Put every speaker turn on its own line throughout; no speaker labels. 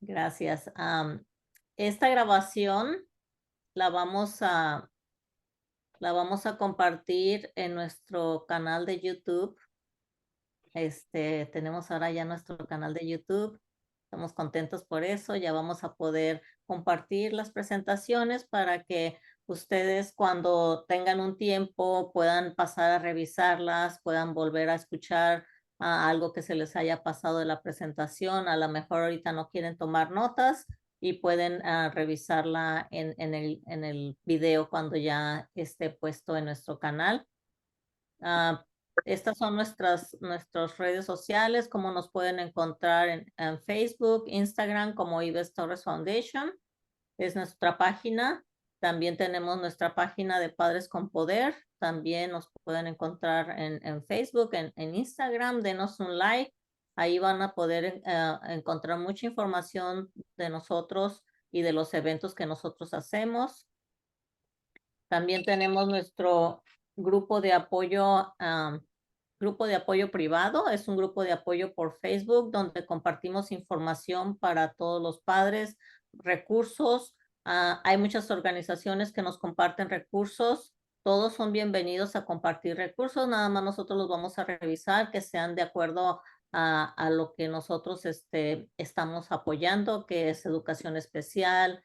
Gracias. Esta grabación la vamos a, la vamos a compartir en nuestro canal de YouTube. Tenemos ahora ya nuestro canal de YouTube. Estamos contentos por eso. Ya vamos a poder compartir las presentaciones para que ustedes cuando tengan un tiempo puedan pasar a revisarlas, puedan volver a escuchar algo que se les haya pasado de la presentación. A lo mejor ahorita no quieren tomar notas y pueden revisarla en el video cuando ya esté puesto en nuestro canal. Ah, Estas son nuestras redes sociales, como nos pueden encontrar en Facebook, Instagram, como Ives Torres Foundation. Es nuestra página. También tenemos nuestra página de Padres con Poder. También nos pueden encontrar en Facebook, en Instagram. Denos un like. Ahí van a poder encontrar mucha información de nosotros y de los eventos que nosotros hacemos. También tenemos nuestro grupo de apoyo, grupo de apoyo privado. Es un grupo de apoyo por Facebook donde compartimos información para todos los padres, recursos. Hay muchas organizaciones que nos comparten recursos. Todos son bienvenidos a compartir recursos. Nada más nosotros los vamos a revisar que sean de acuerdo a lo que nosotros estamos apoyando, que es educación especial,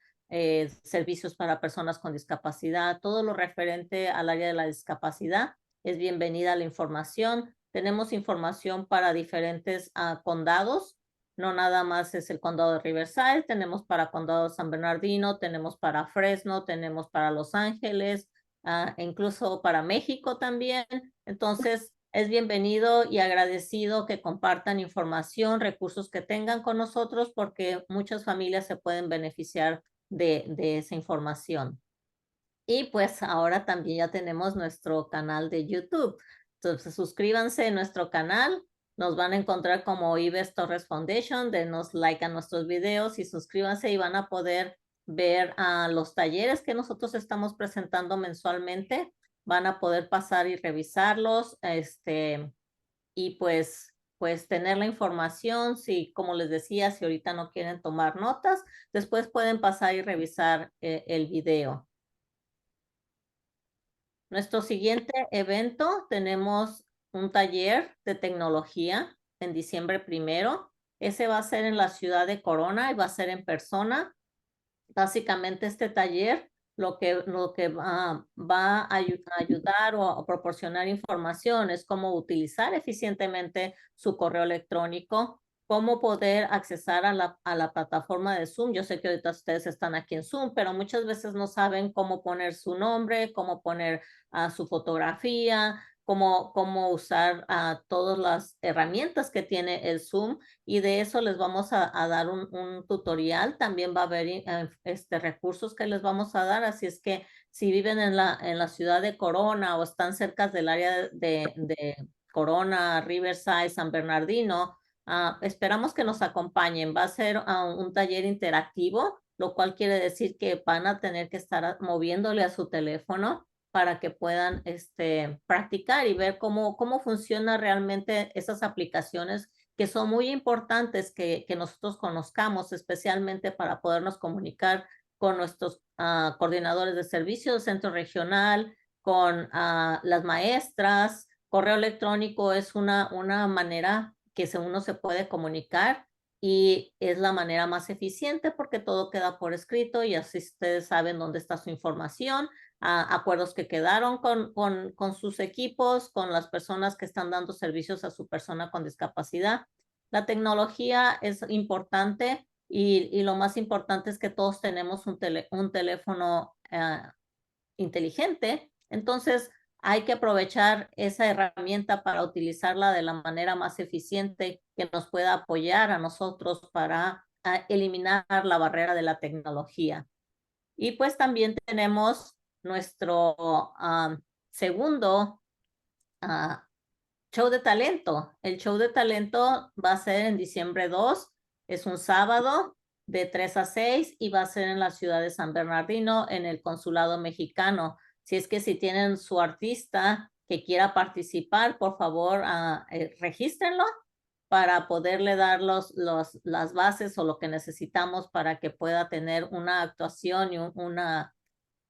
servicios para personas con discapacidad, todo lo referente al área de la discapacidad. Es bienvenida la información. Tenemos información para diferentes condados. No nada más es el condado de Riverside, tenemos para condado de San Bernardino, tenemos para Fresno, tenemos para Los Ángeles, incluso para México también. Entonces, es bienvenido y agradecido que compartan información, recursos que tengan con nosotros, porque muchas familias se pueden beneficiar de esa información. Y pues ahora también ya tenemos nuestro canal de YouTube. Entonces suscríbanse a nuestro canal. Nos van a encontrar como Ives Torres Foundation. Denos like a nuestros videos y suscríbanse y van a poder ver los talleres que nosotros estamos presentando mensualmente. Van a poder pasar y revisarlos. Y pues tener la información, si, como les decía, si ahorita no quieren tomar notas, después pueden pasar y revisar el video. Nuestro siguiente evento, tenemos un taller de tecnología en diciembre 1. Ese va a ser en la ciudad de Corona y va a ser en persona. Básicamente este taller lo que va a ayudar o a proporcionar información es cómo utilizar eficientemente su correo electrónico, cómo poder accesar a la plataforma de Zoom. Yo sé que ahorita ustedes están aquí en Zoom, pero muchas veces no saben cómo poner su nombre, cómo poner su fotografía, cómo usar todas las herramientas que tiene el Zoom, y de eso les vamos a dar un tutorial. También va a haber recursos que les vamos a dar, así es que si viven en la ciudad de Corona o están cerca del área de Corona, Riverside, San Bernardino, esperamos que nos acompañen. Va a ser un taller interactivo, lo cual quiere decir que van a tener que estar moviéndole a su teléfono para que puedan practicar y ver cómo funciona realmente esas aplicaciones que son muy importantes que nosotros conozcamos, especialmente para podernos comunicar con nuestros coordinadores de servicios, centro regional, con las maestras. Correo electrónico es una manera que uno se puede comunicar y es la manera más eficiente porque todo queda por escrito y así ustedes saben dónde está su información, acuerdos que quedaron con sus equipos, con las personas que están dando servicios a su persona con discapacidad. La tecnología es importante y lo más importante es que todos tenemos un teléfono inteligente. Entonces, hay que aprovechar esa herramienta para utilizarla de la manera más eficiente que nos pueda apoyar a nosotros para eliminar la barrera de la tecnología. Y pues también tenemos nuestro segundo show de talento. El show de talento va a ser en diciembre 2. Es un sábado de 3 a 6 y va a ser en la ciudad de San Bernardino, en el Consulado Mexicano. Si es que si tienen su artista que quiera participar, por favor, regístrenlo para poderle dar las bases o lo que necesitamos para que pueda tener una actuación y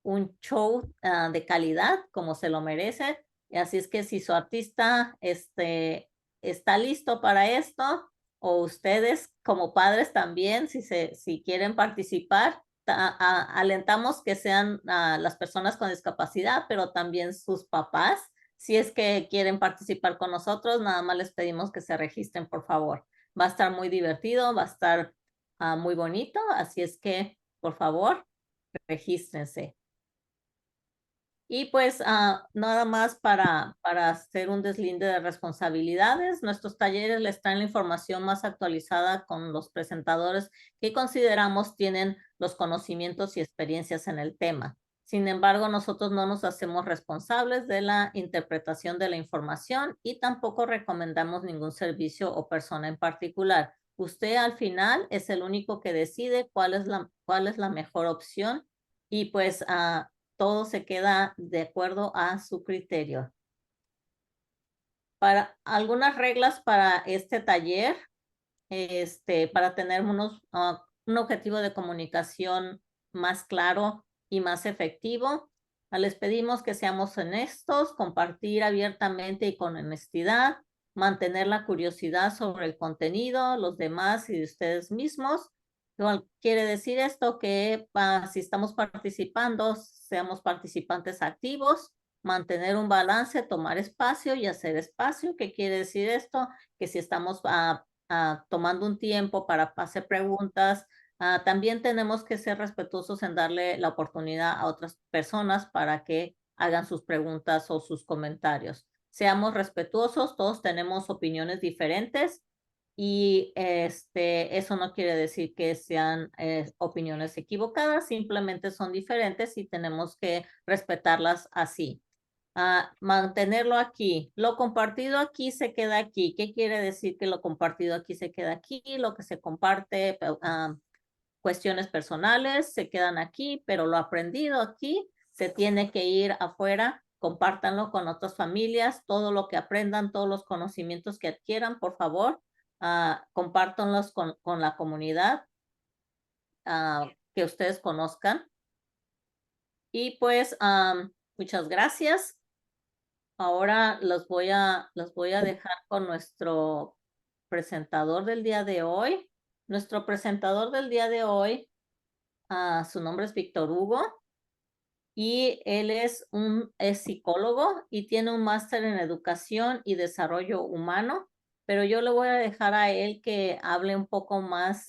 un show de calidad como se lo merece. Y así es que si su artista está listo para esto, o ustedes como padres también, si quieren participar, alentamos que sean las personas con discapacidad, pero también sus papás. Si es que quieren participar con nosotros, nada más les pedimos que se registren, por favor. Va a estar muy divertido, va a estar muy bonito, así es que, por favor, regístrense. Y pues nada más para hacer un deslinde de responsabilidades, nuestros talleres les traen la información más actualizada con los presentadores que consideramos tienen los conocimientos y experiencias en el tema. Sin embargo, nosotros no nos hacemos responsables de la interpretación de la información y tampoco recomendamos ningún servicio o persona en particular. Usted al final es el único que decide cuál es la mejor opción y pues todo se queda de acuerdo a su criterio. Para algunas reglas para este taller, para tener un objetivo de comunicación más claro y más efectivo, les pedimos que seamos honestos, compartir abiertamente y con honestidad, mantener la curiosidad sobre el contenido, los demás y de ustedes mismos. Quiere decir esto que si estamos participando, seamos participantes activos, mantener un balance, tomar espacio y hacer espacio. ¿Qué quiere decir esto? Que si estamos tomando un tiempo para hacer preguntas, también tenemos que ser respetuosos en darle la oportunidad a otras personas para que hagan sus preguntas o sus comentarios. Seamos respetuosos, todos tenemos opiniones diferentes y eso no quiere decir que sean opiniones equivocadas, simplemente son diferentes y tenemos que respetarlas así. Mantenerlo aquí. Lo compartido aquí se queda aquí. ¿Qué quiere decir que lo compartido aquí se queda aquí? Lo que se comparte, cuestiones personales se quedan aquí, pero lo aprendido aquí se tiene que ir afuera. Compártanlo con otras familias, todo lo que aprendan, todos los conocimientos que adquieran, por favor, compártanlos con la comunidad que ustedes conozcan. Y pues, muchas gracias. Ahora los voy a dejar con nuestro presentador del día de hoy. Nuestro presentador del día de hoy, su nombre es Víctor Hugo y él es psicólogo y tiene un máster en educación y desarrollo humano, pero yo le voy a dejar a él que hable un poco más,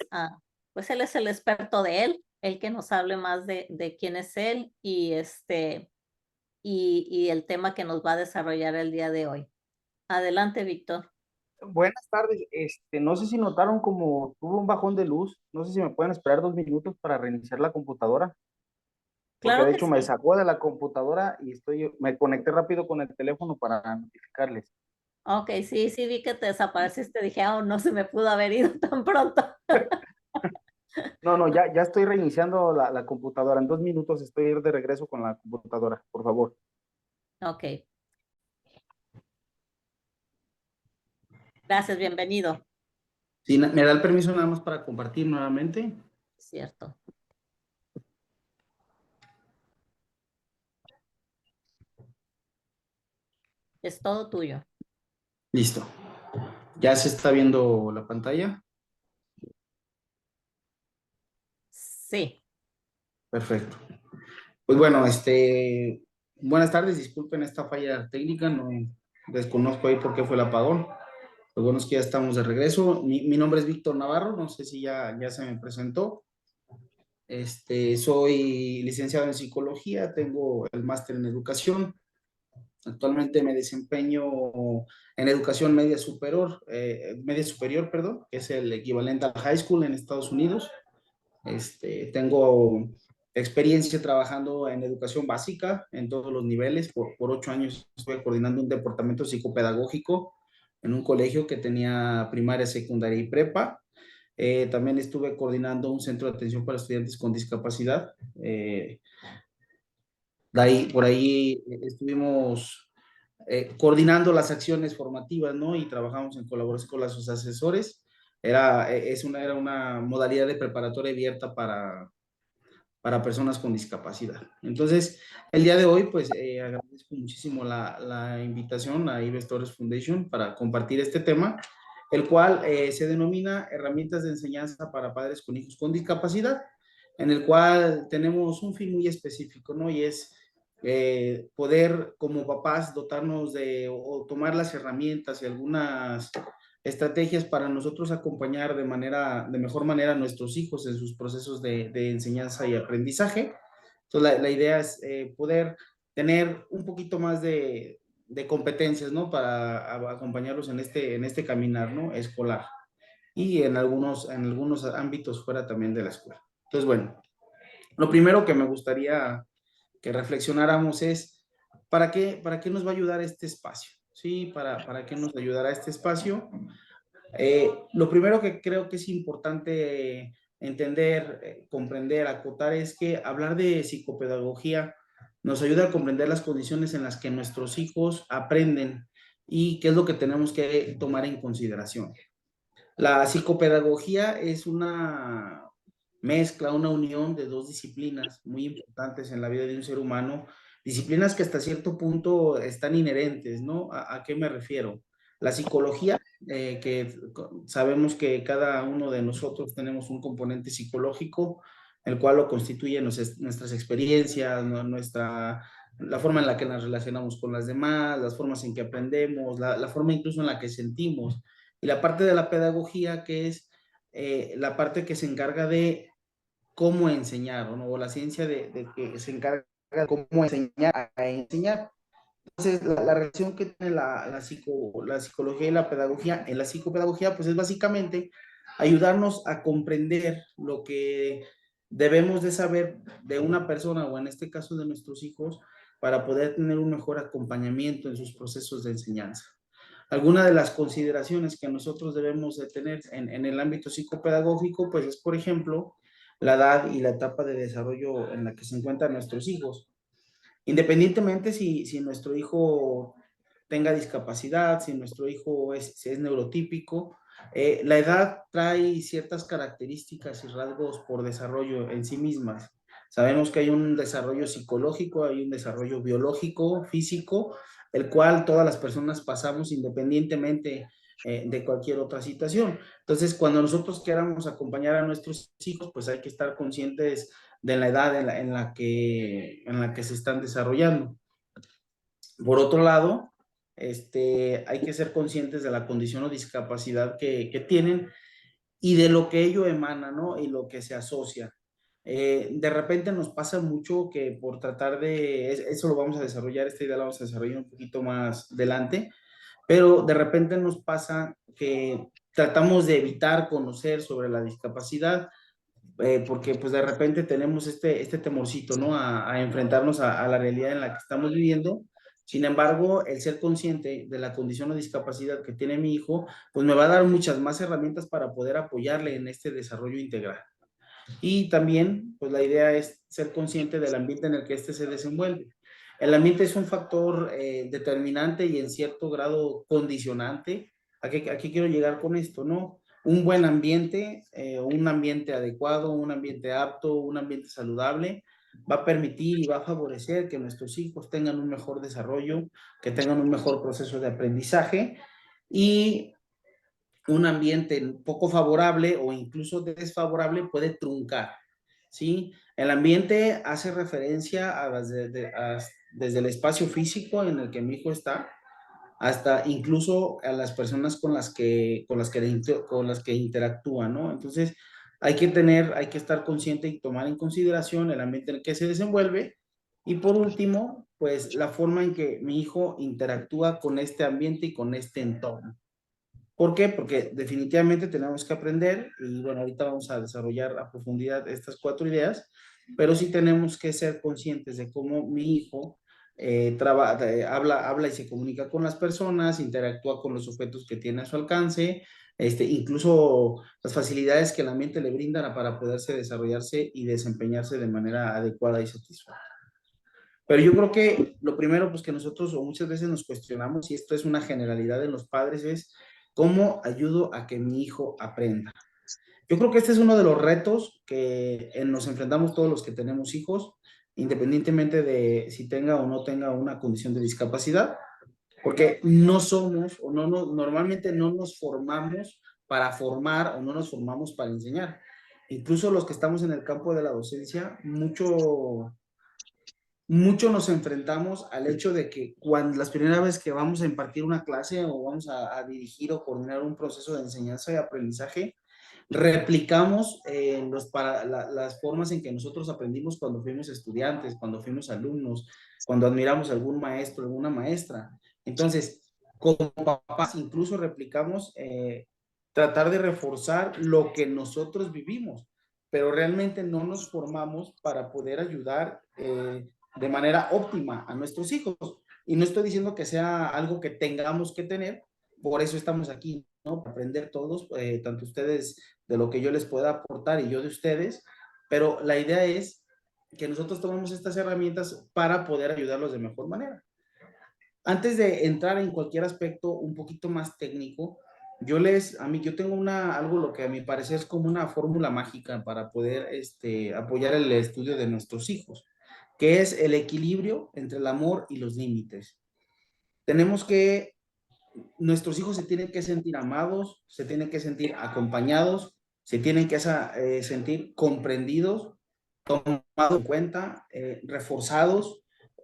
pues él es el experto de él que nos hable más de quién es él y el tema que nos va a desarrollar el día de hoy. Adelante, Víctor.
Buenas tardes. No sé si notaron como tuvo un bajón de luz. No sé si me pueden esperar 2 minutos para reiniciar la computadora, porque
Claro
de
que
hecho me
sí.
sacó de la computadora y me conecté rápido con el teléfono para notificarles.
Ok, sí, sí vi que te desapareciste. Dije, oh, no se me pudo haber ido tan pronto.
No, no, ya estoy reiniciando la computadora. En 2 minutos estoy de regreso con la computadora, por favor.
Ok, gracias, bienvenido.
Sí, me da el permiso nada más para compartir nuevamente.
Cierto. Es todo tuyo.
Listo. ¿Ya se está viendo la pantalla?
Sí.
Perfecto. Pues bueno, buenas tardes, disculpen esta falla técnica, no desconozco ahí por qué fue el apagón. Lo bueno es que ya estamos de regreso. Mi nombre es Víctor Navarro, no sé si ya se me presentó. Soy licenciado en psicología, tengo el máster en educación. Actualmente me desempeño en educación media superior, perdón, que es el equivalente al high school en Estados Unidos. Tengo experiencia trabajando en educación básica en todos los niveles. Por 8 años estuve coordinando un departamento psicopedagógico en un colegio que tenía primaria, secundaria y prepa. También estuve coordinando un centro de atención para estudiantes con discapacidad. Por ahí estuvimos coordinando las acciones formativas, ¿no? Y trabajamos en colaboración con los asesores. Era una modalidad de preparatoria abierta para personas con discapacidad. Entonces, el día de hoy, pues agradezco muchísimo la invitación a Ives Torres Foundation para compartir este tema, el cual se denomina Herramientas de Enseñanza para Padres con Hijos con Discapacidad, en el cual tenemos un fin muy específico, ¿no? Y es poder como papás dotarnos o tomar las herramientas y algunas estrategias para nosotros acompañar de mejor manera a nuestros hijos en sus procesos de enseñanza y aprendizaje. Entonces, la idea es poder tener un poquito más de competencias, ¿no? Para acompañarlos en este caminar, ¿no? Escolar. Y en algunos ámbitos fuera también de la escuela. Entonces, bueno, lo primero que me gustaría que reflexionáramos es, para qué nos va a ayudar este espacio? ¿Sí? ¿Para qué nos ayudará este espacio? Lo primero que creo que es importante entender, comprender, acotar es que hablar de psicopedagogía nos ayuda a comprender las condiciones en las que nuestros hijos aprenden y qué es lo que tenemos que tomar en consideración. La psicopedagogía es una mezcla, una unión de dos disciplinas muy importantes en la vida de un ser humano, disciplinas que hasta cierto punto están inherentes, ¿no? ¿A qué me refiero? La psicología, que sabemos que cada uno de nosotros tenemos un componente psicológico, el cual lo constituye nuestras experiencias, la forma en la que nos relacionamos con las demás, las formas en que aprendemos, la forma incluso en la que sentimos. Y la parte de la pedagogía, que es la parte que se encarga de cómo enseñar, ¿no? O la ciencia de que se encarga de cómo enseñar a enseñar. Entonces, la relación que tiene la psicología y la pedagogía, en la psicopedagogía, pues es básicamente ayudarnos a comprender lo que debemos de saber de una persona, o en este caso de nuestros hijos, para poder tener un mejor acompañamiento en sus procesos de enseñanza. Alguna de las consideraciones que nosotros debemos de tener en el ámbito psicopedagógico, pues es, por ejemplo, la edad y la etapa de desarrollo en la que se encuentran nuestros hijos. Independientemente si nuestro hijo tenga discapacidad, si nuestro hijo si es neurotípico, la edad trae ciertas características y rasgos por desarrollo en sí mismas. Sabemos que hay un desarrollo psicológico, hay un desarrollo biológico, físico, el cual todas las personas pasamos independientemente de cualquier otra situación. Entonces, cuando nosotros queramos acompañar a nuestros hijos, pues hay que estar conscientes de la edad en la que se están desarrollando. Por otro lado, hay que ser conscientes de la condición o discapacidad que tienen y de lo que ello emana, ¿no? Y lo que se asocia. De repente nos pasa mucho que por tratar eso lo vamos a desarrollar, esta idea la vamos a desarrollar un poquito más adelante, pero de repente nos pasa que tratamos de evitar conocer sobre la discapacidad porque pues de repente tenemos este temorcito, ¿no? A enfrentarnos a la realidad en la que estamos viviendo. Sin embargo, el ser consciente de la condición o discapacidad que tiene mi hijo, pues me va a dar muchas más herramientas para poder apoyarle en este desarrollo integral. Y también, pues la idea es ser consciente del ambiente en el que éste se desenvuelve. El ambiente es un factor determinante y en cierto grado condicionante. ¿A qué quiero llegar con esto, no? Un buen ambiente, un ambiente adecuado, un ambiente apto, un ambiente saludable, va a permitir y va a favorecer que nuestros hijos tengan un mejor desarrollo, que tengan un mejor proceso de aprendizaje y un ambiente poco favorable o incluso desfavorable puede truncar, ¿sí? El ambiente hace referencia desde el espacio físico en el que mi hijo está, hasta incluso a las personas con las que interactúa, ¿no? Entonces, hay que estar consciente y tomar en consideración el ambiente en el que se desenvuelve. Y por último, pues la forma en que mi hijo interactúa con este ambiente y con este entorno. ¿Por qué? Porque definitivamente tenemos que aprender, y bueno, ahorita vamos a desarrollar a profundidad estas cuatro ideas, pero sí tenemos que ser conscientes de cómo mi hijo habla y se comunica con las personas, interactúa con los objetos que tiene a su alcance, incluso las facilidades que el ambiente le brinda para poderse desarrollarse y desempeñarse de manera adecuada y satisfactoria. Pero yo creo que lo primero, pues que nosotros o muchas veces nos cuestionamos, y esto es una generalidad de los padres, es cómo ayudo a que mi hijo aprenda. Yo creo que este es uno de los retos que nos enfrentamos todos los que tenemos hijos, independientemente de si tenga o no tenga una condición de discapacidad, porque no somos o normalmente no nos formamos para formar o no nos formamos para enseñar. Incluso los que estamos en el campo de la docencia, mucho nos enfrentamos al hecho de que cuando las primeras veces que vamos a impartir una clase o vamos a dirigir o coordinar un proceso de enseñanza y aprendizaje, replicamos las formas en que nosotros aprendimos cuando fuimos estudiantes, cuando fuimos alumnos, cuando admiramos a algún maestro, alguna maestra. Entonces, como papás incluso replicamos tratar de reforzar lo que nosotros vivimos, pero realmente no nos formamos para poder ayudar de manera óptima a nuestros hijos. Y no estoy diciendo que sea algo que tengamos que tener, por eso estamos aquí, ¿no? Para aprender todos, tanto ustedes de lo que yo les pueda aportar y yo de ustedes, pero la idea es que nosotros tomemos estas herramientas para poder ayudarlos de mejor manera. Antes de entrar en cualquier aspecto un poquito más técnico, yo tengo algo lo que a mi parecer es como una fórmula mágica para poder apoyar el estudio de nuestros hijos, que es el equilibrio entre el amor y los límites. Tenemos que Nuestros hijos se tienen que sentir amados, se tienen que sentir acompañados, se tienen que sentir comprendidos, tomados en cuenta, reforzados,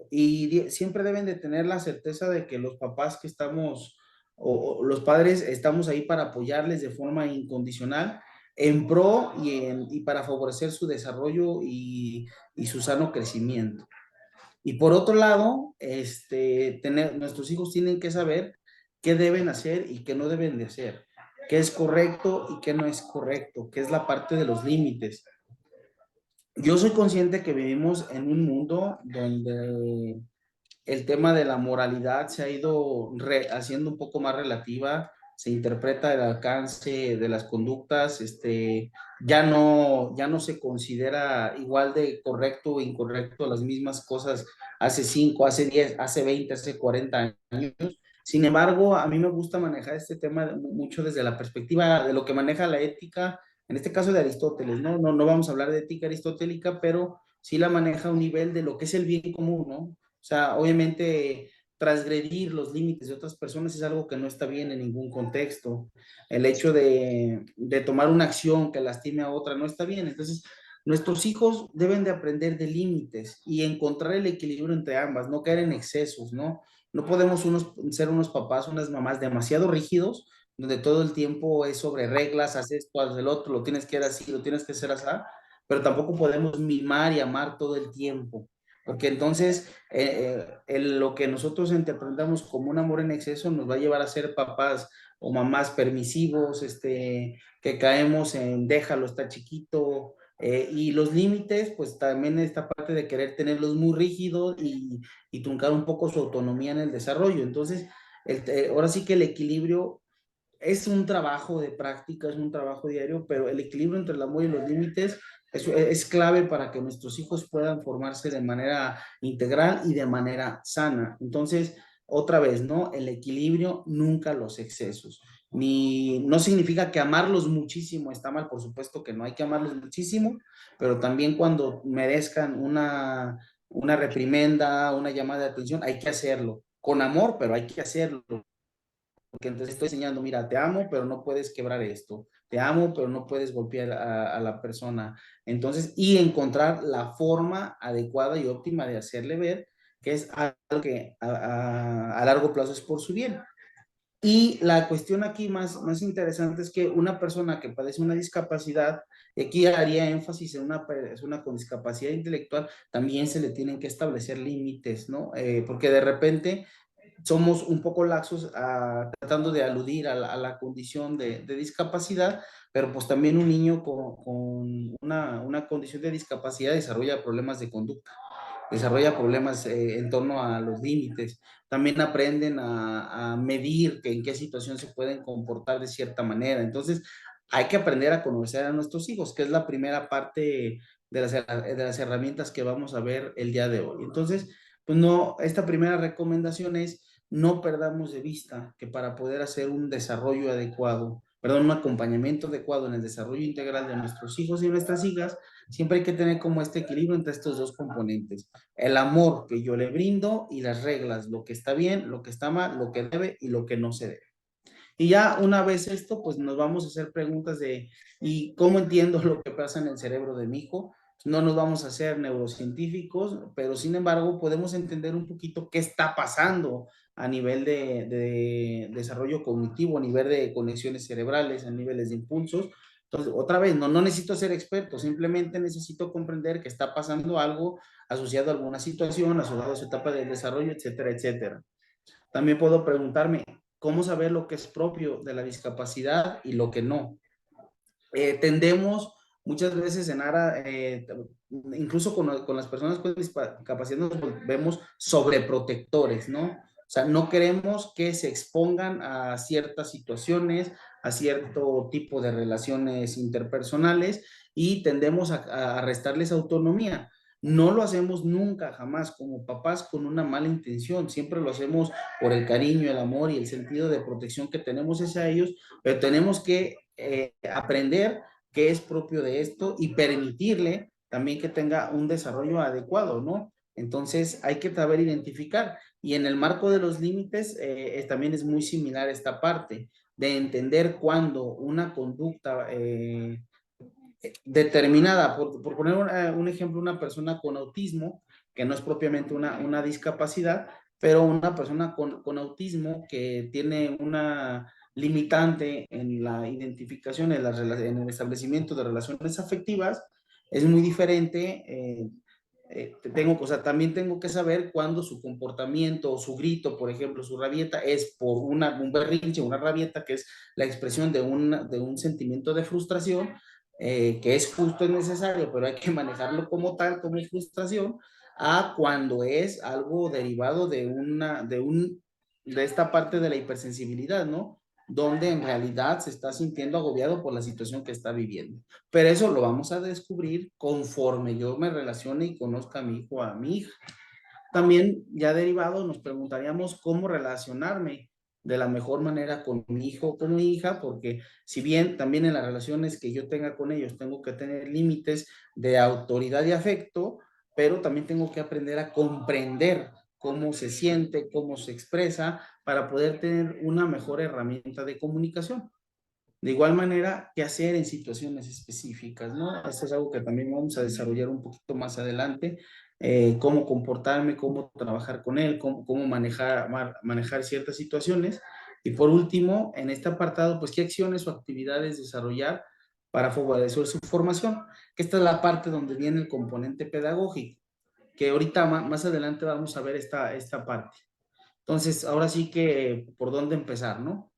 y siempre deben de tener la certeza de que los papás que estamos, o los padres, estamos ahí para apoyarles de forma incondicional en pro y para favorecer su desarrollo y su sano crecimiento. Y por otro lado, nuestros hijos tienen que saber qué deben hacer y qué no deben de hacer, qué es correcto y qué no es correcto, qué es la parte de los límites. Yo soy consciente que vivimos en un mundo donde el tema de la moralidad se ha ido haciendo un poco más relativa, se interpreta el alcance de las conductas, ya no se considera igual de correcto o incorrecto las mismas cosas hace 5, hace 10, hace 20, hace 40 años. Sin embargo, a mí me gusta manejar este tema mucho desde la perspectiva de lo que maneja la ética, en este caso de Aristóteles, ¿no? No vamos a hablar de ética aristotélica, pero sí la maneja a un nivel de lo que es el bien común, ¿no? O sea, obviamente transgredir los límites de otras personas es algo que no está bien en ningún contexto. El hecho de tomar una acción que lastime a otra no está bien. Entonces, nuestros hijos deben de aprender de límites y encontrar el equilibrio entre ambas, no caer en excesos, ¿no? No podemos ser unos papás, unas mamás demasiado rígidos, donde todo el tiempo es sobre reglas, haz esto, haz el otro, lo tienes que hacer así, lo tienes que hacer así, pero tampoco podemos mimar y amar todo el tiempo, porque entonces lo que nosotros interpretamos como un amor en exceso nos va a llevar a ser papás o mamás permisivos, que caemos en déjalo, está chiquito, y los límites, pues también esta parte de querer tenerlos muy rígidos y truncar un poco su autonomía en el desarrollo. Entonces, ahora sí que el equilibrio es un trabajo de práctica, es un trabajo diario, pero el equilibrio entre el amor y los límites es clave para que nuestros hijos puedan formarse de manera integral y de manera sana. Entonces, otra vez, ¿no? El equilibrio, nunca los excesos. No significa que amarlos muchísimo está mal, por supuesto que no hay que amarlos muchísimo, pero también cuando merezcan una reprimenda, una llamada de atención, hay que hacerlo. Con amor, pero hay que hacerlo, porque entonces estoy enseñando, mira, te amo, pero no puedes quebrar esto, te amo, pero no puedes golpear a la persona. Entonces, y encontrar la forma adecuada y óptima de hacerle ver que es algo que a largo plazo es por su bien. Y la cuestión aquí más interesante es que una persona que padece una discapacidad, y aquí haría énfasis en una persona con discapacidad intelectual, también se le tienen que establecer límites, ¿no? Porque de repente somos un poco laxos tratando de aludir a la condición de discapacidad, pero pues también un niño con una condición de discapacidad desarrolla problemas de conducta, desarrolla problemas en torno a los límites. También aprenden a medir en qué situación se pueden comportar de cierta manera. Entonces, hay que aprender a conocer a nuestros hijos, que es la primera parte de las herramientas que vamos a ver el día de hoy. Entonces, pues no, esta primera recomendación es no perdamos de vista que para poder hacer un desarrollo adecuado, perdón, un acompañamiento adecuado en el desarrollo integral de nuestros hijos y nuestras hijas, siempre hay que tener como este equilibrio entre estos dos componentes. El amor que yo le brindo y las reglas, lo que está bien, lo que está mal, lo que debe y lo que no se debe. Y ya una vez esto, pues nos vamos a hacer preguntas de, ¿y cómo entiendo lo que pasa en el cerebro de mi hijo? No nos vamos a hacer neurocientíficos, pero sin embargo podemos entender un poquito qué está pasando a nivel de desarrollo cognitivo, a nivel de conexiones cerebrales, a niveles de impulsos. Entonces, otra vez, no necesito ser experto, simplemente necesito comprender que está pasando algo asociado a alguna situación, asociado a su etapa de desarrollo, etcétera, etcétera. También puedo preguntarme, ¿cómo saber lo que es propio de la discapacidad y lo que no? Tendemos muchas veces en ARA, incluso con las personas con discapacidad, nos vemos sobreprotectores, ¿no? O sea, no queremos que se expongan a ciertas situaciones, a cierto tipo de relaciones interpersonales y tendemos a restarles autonomía. No lo hacemos nunca, jamás, como papás con una mala intención. Siempre lo hacemos por el cariño, el amor y el sentido de protección que tenemos hacia ellos, pero tenemos que aprender qué es propio de esto y permitirle también que tenga un desarrollo adecuado, ¿no? Entonces hay que saber identificar y en el marco de los límites también es muy similar esta parte de entender cuándo una conducta determinada, por poner un ejemplo, una persona con autismo, que no es propiamente una discapacidad, pero una persona con autismo que tiene una limitante en la identificación, en el establecimiento de relaciones afectivas, es muy diferente. O sea, también tengo que saber cuándo su comportamiento o su grito, por ejemplo, su rabieta, es por un berrinche, una rabieta, que es la expresión de un sentimiento de frustración, que es justo y necesario, pero hay que manejarlo como tal, como frustración, a cuando es algo derivado de esta parte de la hipersensibilidad, ¿no? Donde en realidad se está sintiendo agobiado por la situación que está viviendo. Pero eso lo vamos a descubrir conforme yo me relacione y conozca a mi hijo o a mi hija. También, ya derivado, nos preguntaríamos cómo relacionarme de la mejor manera con mi hijo o con mi hija, porque si bien también en las relaciones que yo tenga con ellos tengo que tener límites de autoridad y afecto, pero también tengo que aprender a comprender cómo se siente, cómo se expresa, para poder tener una mejor herramienta de comunicación. De igual manera, qué hacer en situaciones específicas, ¿no? Esto es algo que también vamos a desarrollar un poquito más adelante, cómo comportarme, cómo trabajar con él, cómo manejar ciertas situaciones. Y por último, en este apartado, pues qué acciones o actividades desarrollar para favorecer su formación, que esta es la parte donde viene el componente pedagógico, que ahorita más adelante vamos a ver esta parte. Entonces, ahora sí que por dónde empezar, ¿no?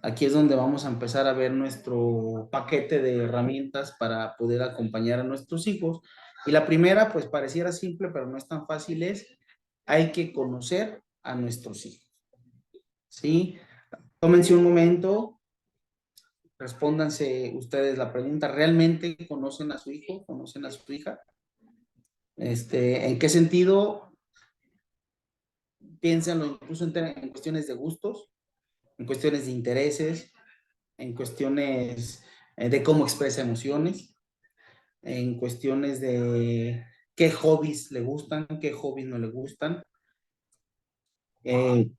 Aquí es donde vamos a empezar a ver nuestro paquete de herramientas para poder acompañar a nuestros hijos. Y la primera, pues pareciera simple, pero no es tan fácil, hay que conocer a nuestros hijos, ¿sí? Tómense un momento, respóndanse ustedes la pregunta, ¿realmente conocen a su hijo? ¿Conocen a su hija? ¿En qué sentido? Piénsenlo incluso en cuestiones de gustos, en cuestiones de intereses, en cuestiones de cómo expresa emociones, en cuestiones de qué hobbies le gustan, qué hobbies no le gustan, eh,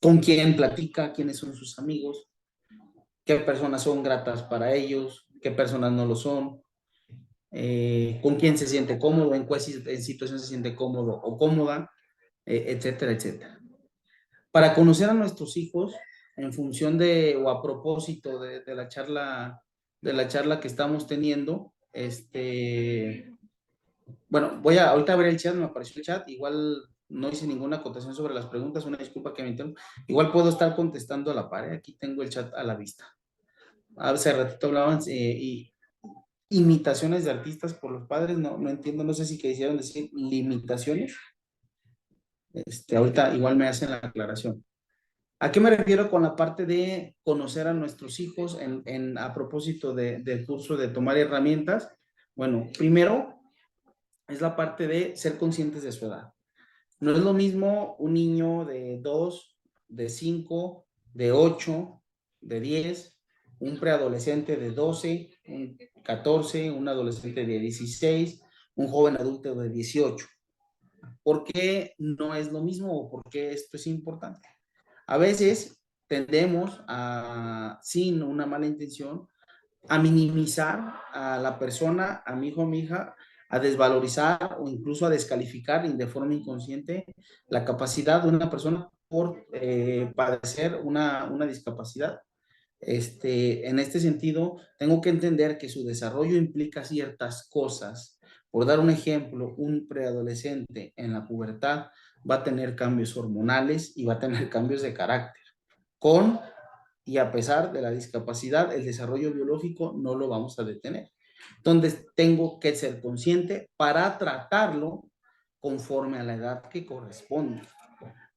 con quién platica, quiénes son sus amigos, qué personas son gratas para ellos, qué personas no lo son, con quién se siente cómodo, en situación se siente cómodo o cómoda, etcétera, etcétera. Para conocer a nuestros hijos, en función de o a propósito de la charla que estamos teniendo, bueno, ahorita a ver el chat, me apareció el chat, igual no hice ninguna acotación sobre las preguntas, una disculpa que me interrumpo, igual puedo estar contestando a la par, aquí tengo el chat a la vista. Hace ratito hablaban y imitaciones de artistas por los padres, no entiendo, no sé si quisieron decir limitaciones, ahorita igual me hacen la aclaración. ¿A qué me refiero con la parte de conocer a nuestros hijos a propósito del curso de tomar herramientas? Bueno, primero es la parte de ser conscientes de su edad. No es lo mismo un niño de 2, de 5, de 8, de 10, un preadolescente de 12, un 14, un adolescente de 16, un joven adulto de 18. ¿Por qué no es lo mismo o por qué esto es importante? A veces tendemos a, sin una mala intención, a minimizar a la persona, a mi hijo, a mi hija, a desvalorizar o incluso a descalificar de forma inconsciente la capacidad de una persona por padecer una discapacidad. En este sentido, tengo que entender que su desarrollo implica ciertas cosas. Por dar un ejemplo, un preadolescente en la pubertad va a tener cambios hormonales y va a tener cambios de carácter. Con y a pesar de la discapacidad, el desarrollo biológico no lo vamos a detener. Entonces, tengo que ser consciente para tratarlo conforme a la edad que corresponde.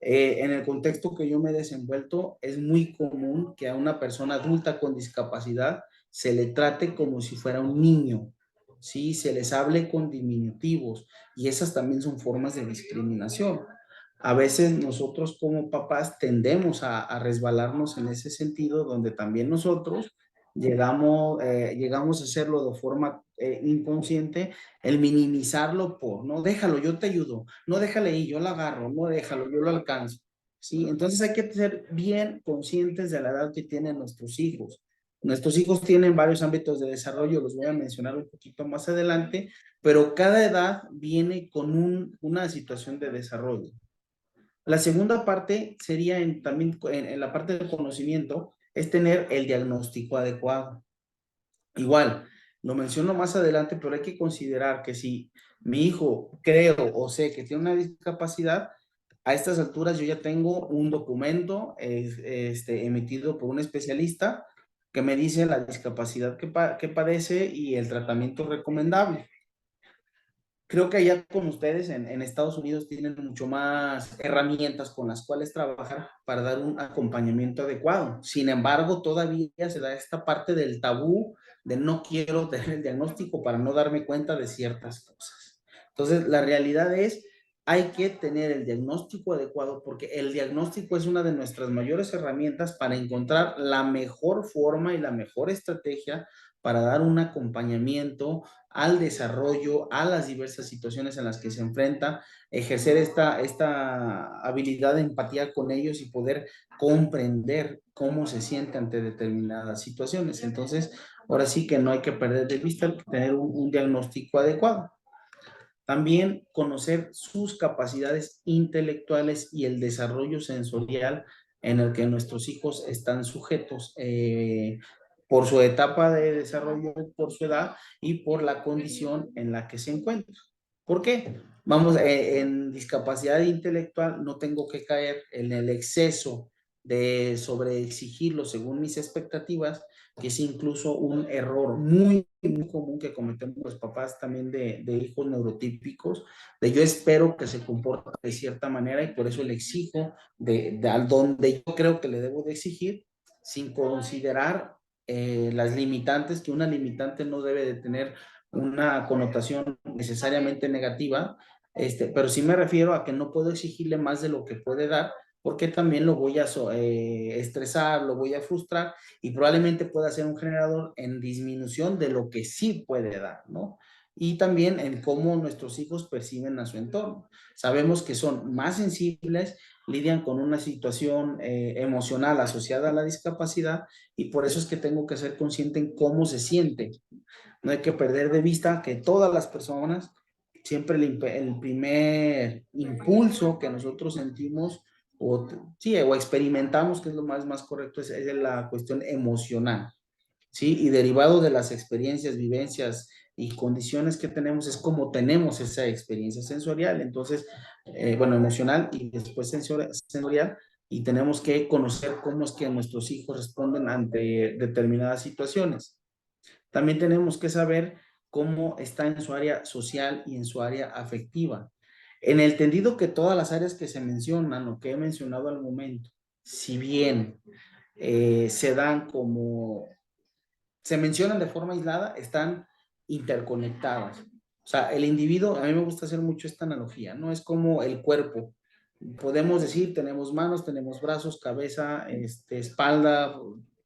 En el contexto que yo me he desenvuelto, es muy común que a una persona adulta con discapacidad se le trate como si fuera un niño, ¿sí? Se les hable con diminutivos y esas también son formas de discriminación. A veces nosotros como papás tendemos a resbalarnos en ese sentido, donde también nosotros llegamos a hacerlo de forma inconsciente, el minimizarlo por, no, déjalo, yo te ayudo, no, déjale ahí, yo la agarro, no, déjalo, yo lo alcanzo, ¿sí? Entonces hay que ser bien conscientes de la edad que tienen nuestros hijos. Nuestros hijos tienen varios ámbitos de desarrollo, los voy a mencionar un poquito más adelante, pero cada edad viene con una situación de desarrollo. La segunda parte sería también en la parte del conocimiento, es tener el diagnóstico adecuado. Igual, lo menciono más adelante, pero hay que considerar que si mi hijo creo o sé que tiene una discapacidad, a estas alturas yo ya tengo un documento emitido por un especialista que me dice la discapacidad que padece y el tratamiento recomendable. Creo que allá con ustedes en Estados Unidos tienen mucho más herramientas con las cuales trabajar para dar un acompañamiento adecuado. Sin embargo, todavía se da esta parte del tabú de no quiero tener el diagnóstico para no darme cuenta de ciertas cosas. Entonces, la realidad es, hay que tener el diagnóstico adecuado porque el diagnóstico es una de nuestras mayores herramientas para encontrar la mejor forma y la mejor estrategia para dar un acompañamiento al desarrollo, a las diversas situaciones en las que se enfrenta, ejercer esta habilidad de empatía con ellos y poder comprender cómo se siente ante determinadas situaciones. Entonces, ahora sí que no hay que perder de vista tener un diagnóstico adecuado. También conocer sus capacidades intelectuales y el desarrollo sensorial en el que nuestros hijos están sujetos por su etapa de desarrollo, por su edad y por la condición en la que se encuentra. ¿Por qué? Vamos, en discapacidad intelectual no tengo que caer en el exceso de sobreexigirlo según mis expectativas, que es incluso un error muy común que cometemos los papás también de hijos neurotípicos, de yo espero que se comporte de cierta manera y por eso le exijo al donde yo creo que le debo de exigir, sin considerar las limitantes, que una limitante no debe de tener una connotación necesariamente negativa, pero sí me refiero a que no puedo exigirle más de lo que puede dar, porque también lo voy a estresar, lo voy a frustrar y probablemente pueda ser un generador en disminución de lo que sí puede dar, ¿no? Y también en cómo nuestros hijos perciben a su entorno. Sabemos que son más sensibles, lidian con una situación emocional asociada a la discapacidad y por eso es que tengo que ser consciente en cómo se siente. No hay que perder de vista que todas las personas, siempre el primer impulso que nosotros sentimos o, sí, o experimentamos, que es lo más correcto, es la cuestión emocional, ¿sí? Y derivado de las experiencias, vivencias y condiciones que tenemos, es como tenemos esa experiencia sensorial, entonces, bueno, emocional y después sensorial, y tenemos que conocer cómo es que nuestros hijos responden ante determinadas situaciones. También tenemos que saber cómo está en su área social y en su área afectiva. En el entendido que todas las áreas que se mencionan o que he mencionado al momento, si bien se dan como, se mencionan de forma aislada, están interconectadas. O sea, el individuo, a mí me gusta hacer mucho esta analogía, ¿no? Es como el cuerpo. Podemos decir, tenemos manos, tenemos brazos, cabeza, espalda,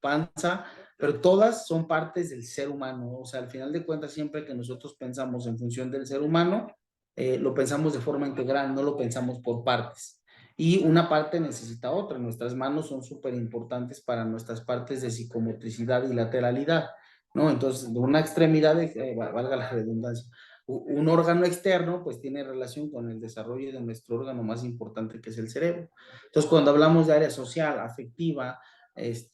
panza, pero todas son partes del ser humano. O sea, al final de cuentas, siempre que nosotros pensamos en función del ser humano, lo pensamos de forma integral, no lo pensamos por partes. Y una parte necesita otra. Nuestras manos son súper importantes para nuestras partes de psicomotricidad y lateralidad, ¿no? Entonces, de una extremidad, valga la redundancia, un órgano externo, pues tiene relación con el desarrollo de nuestro órgano más importante, que es el cerebro. Entonces, cuando hablamos de área social, afectiva,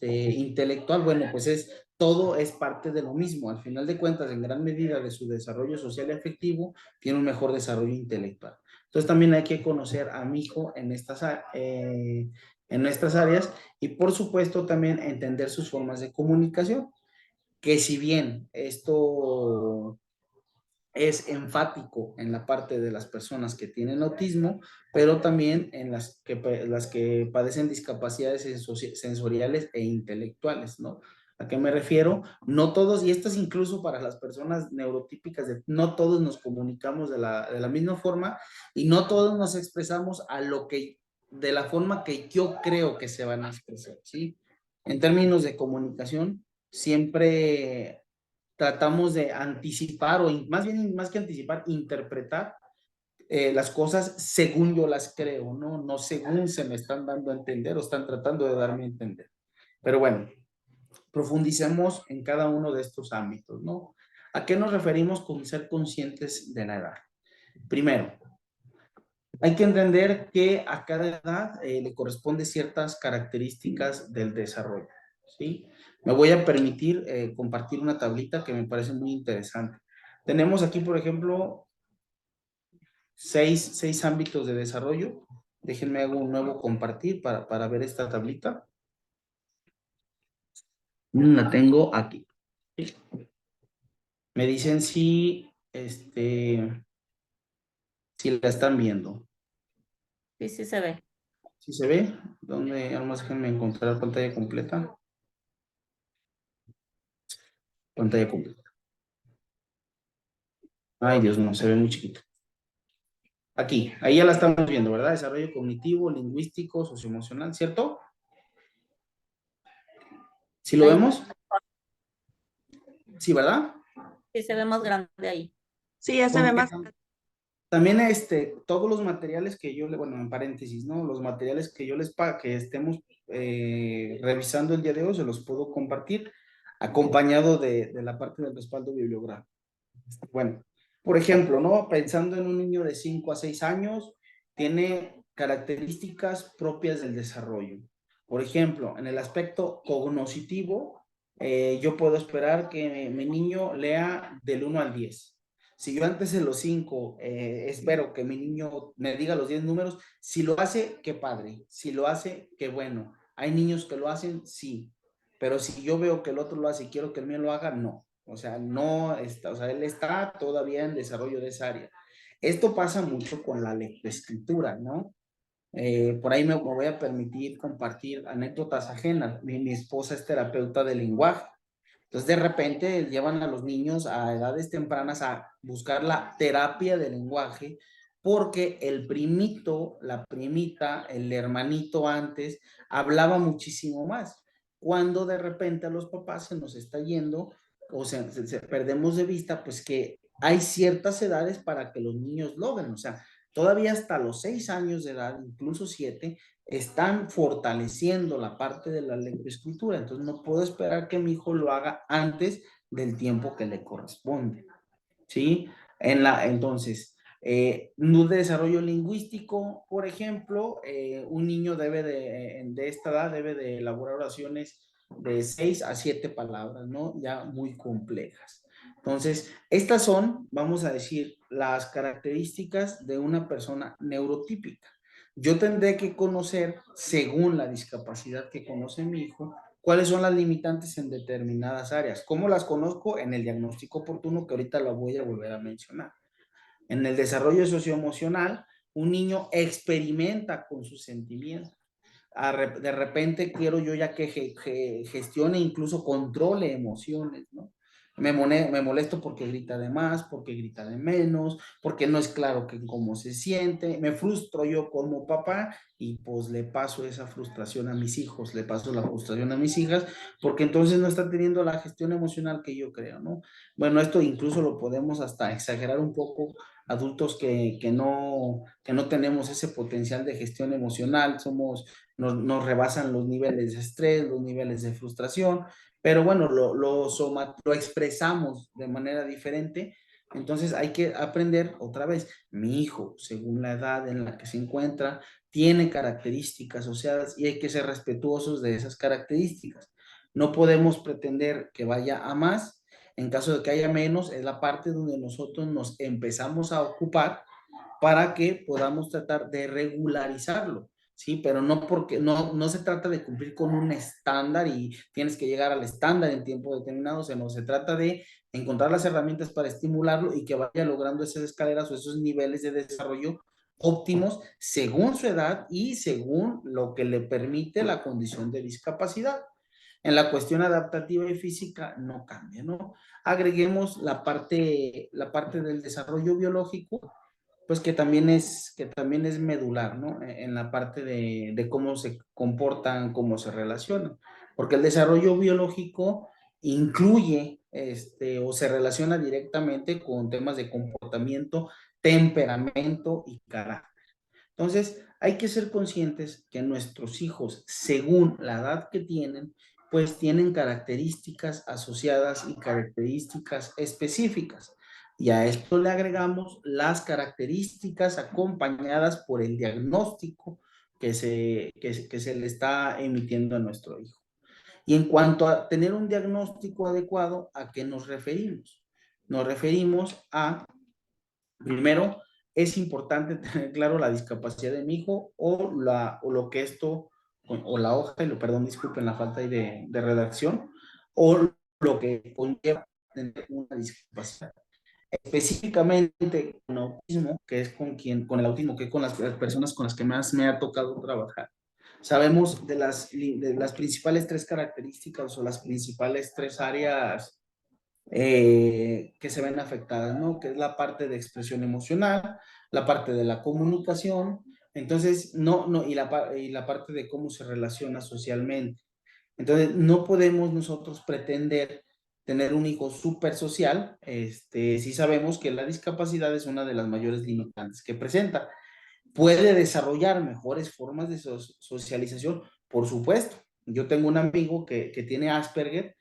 intelectual, bueno, pues todo es parte de lo mismo. Al final de cuentas, en gran medida de su desarrollo social y afectivo, tiene un mejor desarrollo intelectual. Entonces, también hay que conocer a mi hijo en estas áreas y, por supuesto, también entender sus formas de comunicación, que si bien esto es enfático en la parte de las personas que tienen autismo, pero también en las que padecen discapacidades sensoriales e intelectuales, ¿no? ¿A qué me refiero? No todos, y esto es incluso para las personas neurotípicas, no todos nos comunicamos de la misma forma y no todos nos expresamos de la forma que yo creo que se van a expresar, ¿sí? En términos de comunicación, siempre tratamos de anticipar o más bien, más que anticipar, interpretar las cosas según yo las creo, ¿no? No según se me están dando a entender o están tratando de darme a entender. Pero bueno, profundicemos en cada uno de estos ámbitos, ¿no? ¿A qué nos referimos con ser conscientes de la edad? Primero, hay que entender que a cada edad le corresponde ciertas características del desarrollo, ¿sí? Me voy a permitir compartir una tablita que me parece muy interesante. Tenemos aquí, por ejemplo, seis ámbitos de desarrollo. Déjenme hago un nuevo compartir para ver esta tablita. La tengo aquí. Me dicen si la están viendo.
Sí, sí se ve.
¿Sí se ve? ¿Dónde? Además, déjenme encontrar pantalla completa. Pantalla completa. Ay, Dios mío, se ve muy chiquito. Aquí, ahí ya la estamos viendo, ¿verdad? Desarrollo cognitivo, lingüístico, socioemocional, ¿cierto? ¿Sí lo
Ahí
vemos? Sí, ¿verdad?
sí se ve más grande ahí.
Sí, ya se ve
Porque
más.
también todos los materiales que bueno, en paréntesis, ¿no? Los materiales que que estemos revisando el día de hoy, se los puedo compartir acompañado de la parte del respaldo bibliográfico. Bueno, por ejemplo, ¿no? Pensando en un niño de 5 a 6 años, tiene características propias del desarrollo. Por ejemplo, en el aspecto cognoscitivo, yo puedo esperar que mi niño lea del 1 al 10. Si yo antes de los 5 espero que mi niño me diga los 10 números, si lo hace, qué padre. Si lo hace, qué bueno. Hay niños que lo hacen, sí. Pero si yo veo que el otro lo hace y quiero que el mío lo haga, no. O sea, no está, o sea, él está todavía en desarrollo de esa área. Esto pasa mucho con la lectoescritura, ¿no? Por ahí me voy a permitir compartir anécdotas ajenas. Mi esposa es terapeuta de lenguaje. Entonces, de repente llevan a los niños a edades tempranas a buscar la terapia del lenguaje porque el primito, la primita, el hermanito antes hablaba muchísimo más. Cuando de repente a los papás se nos está yendo o sea, perdemos de vista, pues que hay ciertas edades para que los niños logren. O sea, todavía hasta los 6 años de edad, incluso 7, están fortaleciendo la parte de la lectoescritura. Entonces, no puedo esperar que mi hijo lo haga antes del tiempo que le corresponde. ¿Sí? Entonces, no de desarrollo lingüístico, por ejemplo, un niño de esta edad debe de elaborar oraciones de 6 a 7 palabras, ¿no? Ya muy complejas. Entonces, estas son, vamos a decir, las características de una persona neurotípica. Yo tendré que conocer, según la discapacidad que conoce mi hijo, cuáles son las limitantes en determinadas áreas. ¿Cómo las conozco? En el diagnóstico oportuno, que ahorita lo voy a volver a mencionar. En el desarrollo socioemocional, un niño experimenta con sus sentimientos. De repente quiero yo ya que gestione, incluso controle emociones, ¿no? Me molesto porque grita de más, porque grita de menos, porque no es claro que cómo se siente, me frustro yo como papá y pues le paso esa frustración a mis hijos, le paso la frustración a mis hijas, porque entonces no está teniendo la gestión emocional que yo creo, ¿no? Bueno, esto incluso lo podemos hasta exagerar un poco, adultos que no tenemos ese potencial de gestión emocional, nos rebasan los niveles de estrés, los niveles de frustración, pero bueno, lo expresamos de manera diferente. Entonces hay que aprender otra vez, mi hijo, según la edad en la que se encuentra, tiene características asociadas y hay que ser respetuosos de esas características. No podemos pretender que vaya a más. En caso de que haya menos, es la parte donde nosotros nos empezamos a ocupar para que podamos tratar de regularizarlo, ¿sí? Pero no porque no se trata de cumplir con un estándar y tienes que llegar al estándar en tiempo determinado, sino se trata de encontrar las herramientas para estimularlo y que vaya logrando esas escaleras o esos niveles de desarrollo óptimos según su edad y según lo que le permite la condición de discapacidad. En la cuestión adaptativa y física no cambia, ¿no? Agreguemos la parte del desarrollo biológico, pues que también es medular, ¿no? En la parte de cómo se comportan, cómo se relacionan. Porque el desarrollo biológico incluye o se relaciona directamente con temas de comportamiento, temperamento y carácter. Entonces, hay que ser conscientes que nuestros hijos, según la edad que tienen, pues tienen características asociadas y características específicas. Y a esto le agregamos las características acompañadas por el diagnóstico que se le está emitiendo a nuestro hijo. Y en cuanto a tener un diagnóstico adecuado, ¿a qué nos referimos? Nos referimos a, primero, es importante tener claro la discapacidad de mi hijo o lo que esto, o la hoja, perdón, disculpen la falta de redacción, o lo que conlleva tener una discapacidad. Específicamente con autismo, que es con el autismo, que es con las personas con las que más me ha tocado trabajar. Sabemos de las principales tres características o las principales tres áreas que se ven afectadas, ¿no? Que es la parte de expresión emocional, la parte de la comunicación, entonces, y la parte de cómo se relaciona socialmente. Entonces, no podemos nosotros pretender tener un hijo súper social, si sabemos que la discapacidad es una de las mayores limitantes que presenta. ¿Puede desarrollar mejores formas de socialización? Por supuesto. Yo tengo un amigo que tiene Asperger.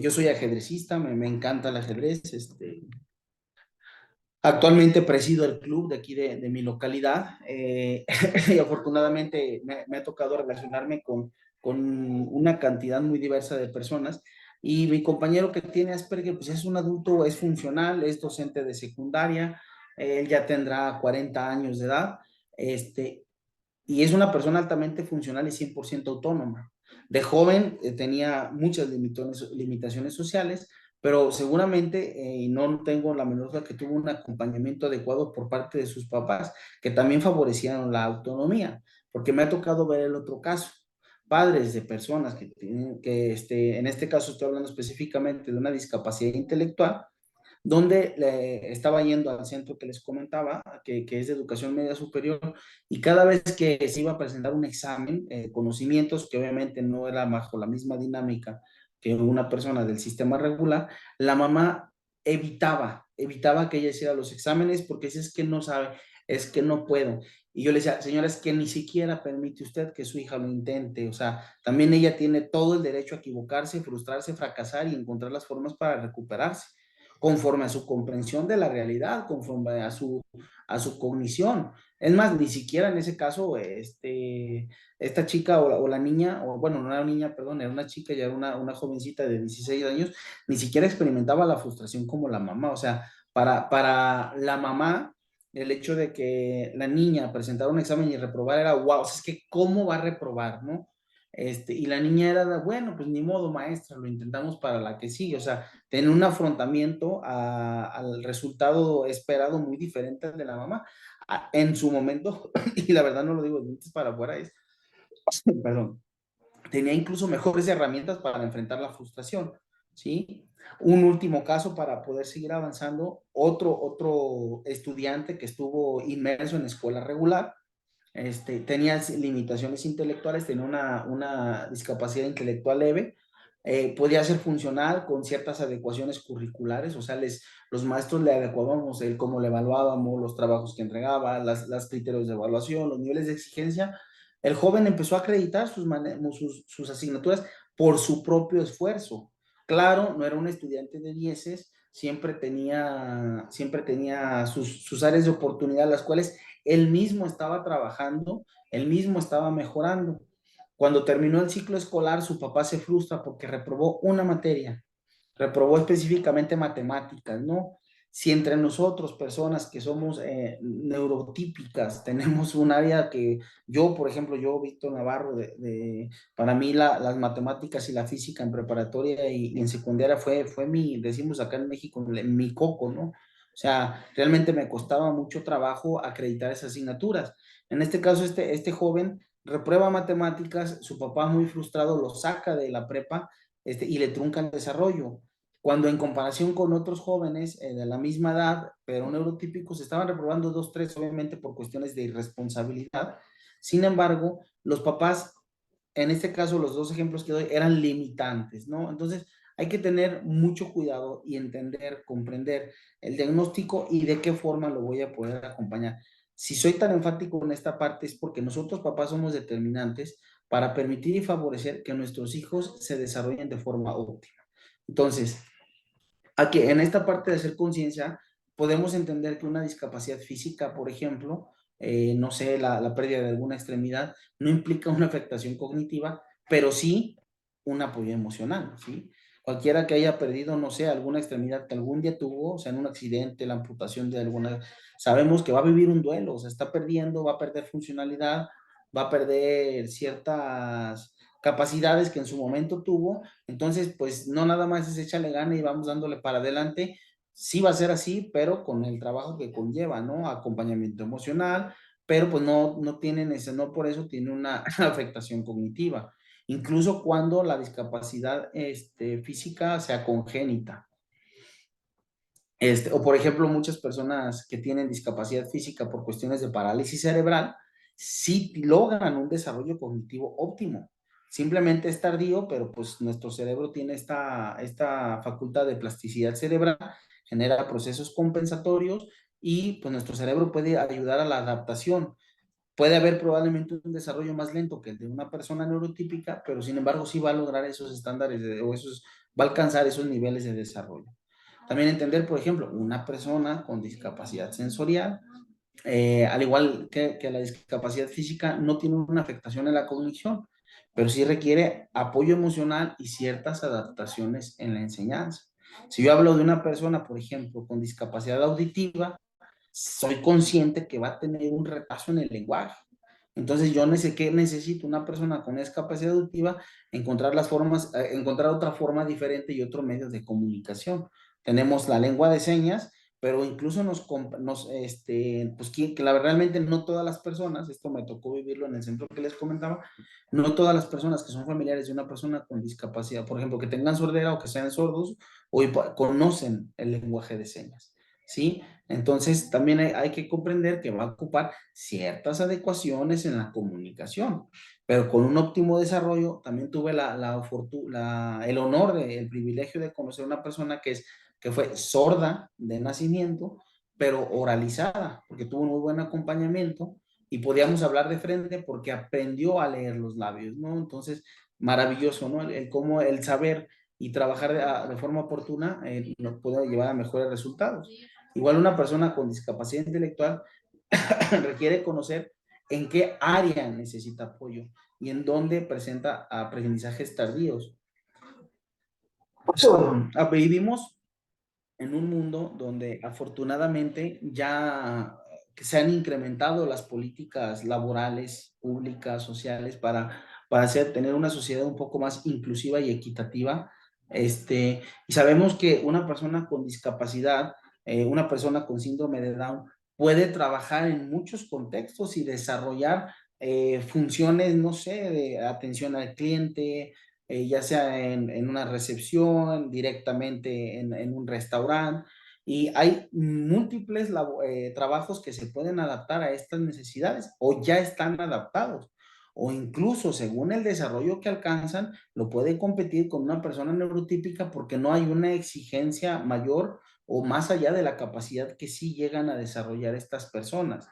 Yo soy ajedrecista, me encanta el ajedrez. Actualmente presido el club de aquí de mi localidad, y afortunadamente me ha tocado relacionarme con una cantidad muy diversa de personas. Y mi compañero que tiene Asperger, pues es un adulto, es funcional, es docente de secundaria, él ya tendrá 40 años de edad, y es una persona altamente funcional y 100% autónoma. De joven tenía muchas limitaciones sociales, pero seguramente, y no tengo la menor duda que tuvo un acompañamiento adecuado por parte de sus papás, que también favorecieron la autonomía, porque me ha tocado ver el otro caso, padres de personas que tienen, en este caso estoy hablando específicamente de una discapacidad intelectual, donde estaba yendo al centro que les comentaba, que es de educación media superior, y cada vez que se iba a presentar un examen, conocimientos que obviamente no era bajo la misma dinámica que una persona del sistema regular, la mamá evitaba que ella hiciera los exámenes porque si es que no sabe, es que no puedo. Y yo le decía, señora, es que ni siquiera permite usted que su hija lo intente. O sea, también ella tiene todo el derecho a equivocarse, frustrarse, fracasar y encontrar las formas para recuperarse conforme a su comprensión de la realidad, conforme a su cognición. Es más, ni siquiera en ese caso, esta chica o la niña, o bueno, no era una niña, perdón, era una chica, ya era una jovencita de 16 años, ni siquiera experimentaba la frustración como la mamá. O sea, para la mamá, el hecho de que la niña presentara un examen y reprobar era wow, o sea, es que cómo va a reprobar, ¿no? Y la niña era, bueno, pues ni modo, maestra, lo intentamos para la que sigue, o sea, tener un afrontamiento al resultado esperado muy diferente al de la mamá. En su momento, y la verdad no lo digo de dientes para afuera, perdón, tenía incluso mejores herramientas para enfrentar la frustración, ¿sí? Un último caso para poder seguir avanzando, otro estudiante que estuvo inmerso en escuela regular, tenía limitaciones intelectuales, tenía una discapacidad intelectual leve, podía ser funcional con ciertas adecuaciones curriculares, o sea, los maestros le adecuábamos el cómo le evaluábamos, los trabajos que entregaba, las criterios de evaluación, los niveles de exigencia. El joven empezó a acreditar sus asignaturas por su propio esfuerzo. Claro, no era un estudiante de dieces, siempre tenía sus áreas de oportunidad, las cuales él mismo estaba trabajando, él mismo estaba mejorando. Cuando terminó el ciclo escolar, su papá se frustra porque reprobó una materia, reprobó específicamente matemáticas, ¿no? Si entre nosotros, personas que somos neurotípicas, tenemos un área que yo, por ejemplo, yo, Víctor Navarro, para mí las matemáticas y la física en preparatoria y en secundaria fue decimos acá en México, mi coco, ¿no? O sea, realmente me costaba mucho trabajo acreditar esas asignaturas. En este caso, este joven reprueba matemáticas, su papá muy frustrado lo saca de la prepa y le trunca el desarrollo. Cuando en comparación con otros jóvenes de la misma edad, pero neurotípicos, estaban reprobando dos, tres, obviamente por cuestiones de irresponsabilidad. Sin embargo, los papás, en este caso, los dos ejemplos que doy, eran limitantes, ¿no? Entonces, hay que tener mucho cuidado y entender, comprender el diagnóstico y de qué forma lo voy a poder acompañar. Si soy tan enfático en esta parte es porque nosotros papás somos determinantes para permitir y favorecer que nuestros hijos se desarrollen de forma óptima. Entonces, aquí en esta parte de hacer conciencia, podemos entender que una discapacidad física, por ejemplo, no sé, la pérdida de alguna extremidad, no implica una afectación cognitiva, pero sí un apoyo emocional, ¿sí? Cualquiera que haya perdido, no sé, alguna extremidad que algún día tuvo, o sea, en un accidente, la amputación de alguna, sabemos que va a vivir un duelo, o sea, está perdiendo, va a perder funcionalidad, va a perder ciertas capacidades que en su momento tuvo. Entonces, pues no nada más es échale gana y vamos dándole para adelante. Sí va a ser así, pero con el trabajo que conlleva, ¿no? Acompañamiento emocional, pero pues no tienen ese, no por eso tiene una afectación cognitiva. Incluso cuando la discapacidad física sea congénita. O por ejemplo, muchas personas que tienen discapacidad física por cuestiones de parálisis cerebral, sí logran un desarrollo cognitivo óptimo. Simplemente es tardío, pero pues nuestro cerebro tiene esta facultad de plasticidad cerebral, genera procesos compensatorios y pues nuestro cerebro puede ayudar a la adaptación. Puede haber probablemente un desarrollo más lento que el de una persona neurotípica, pero sin embargo sí va a lograr esos estándares va a alcanzar esos niveles de desarrollo. También entender, por ejemplo, una persona con discapacidad sensorial, al igual que la discapacidad física, no tiene una afectación en la cognición, pero sí requiere apoyo emocional y ciertas adaptaciones en la enseñanza. Si yo hablo de una persona, por ejemplo, con discapacidad auditiva, soy consciente que va a tener un retraso en el lenguaje. Entonces yo necesito una persona con discapacidad auditiva, encontrar las formas, encontrar otra forma diferente y otro medio de comunicación. Tenemos la lengua de señas, pero incluso pues que realmente no todas las personas, esto me tocó vivirlo en el centro que les comentaba, no todas las personas que son familiares de una persona con discapacidad, por ejemplo, que tengan sordera o que sean sordos, hoy conocen el lenguaje de señas, ¿sí? Entonces, también hay que comprender que va a ocupar ciertas adecuaciones en la comunicación, pero con un óptimo desarrollo, también tuve el honor, el privilegio de conocer a una persona que fue sorda de nacimiento, pero oralizada, porque tuvo un muy buen acompañamiento y podíamos hablar de frente porque aprendió a leer los labios, ¿no? Entonces, maravilloso, ¿no? Cómo el saber y trabajar de forma oportuna nos puede llevar a mejores resultados. Igual una persona con discapacidad intelectual requiere conocer en qué área necesita apoyo y en dónde presenta aprendizajes tardíos. Vivimos en un mundo donde afortunadamente ya que se han incrementado las políticas laborales, públicas, sociales, para tener una sociedad un poco más inclusiva y equitativa. Y sabemos que una persona con discapacidad, una persona con síndrome de Down, puede trabajar en muchos contextos y desarrollar funciones, no sé, de atención al cliente, ya sea en una recepción, directamente en un restaurante. Y hay múltiples trabajos que se pueden adaptar a estas necesidades o ya están adaptados. O incluso según el desarrollo que alcanzan, lo puede competir con una persona neurotípica porque no hay una exigencia mayor o más allá de la capacidad que sí llegan a desarrollar estas personas.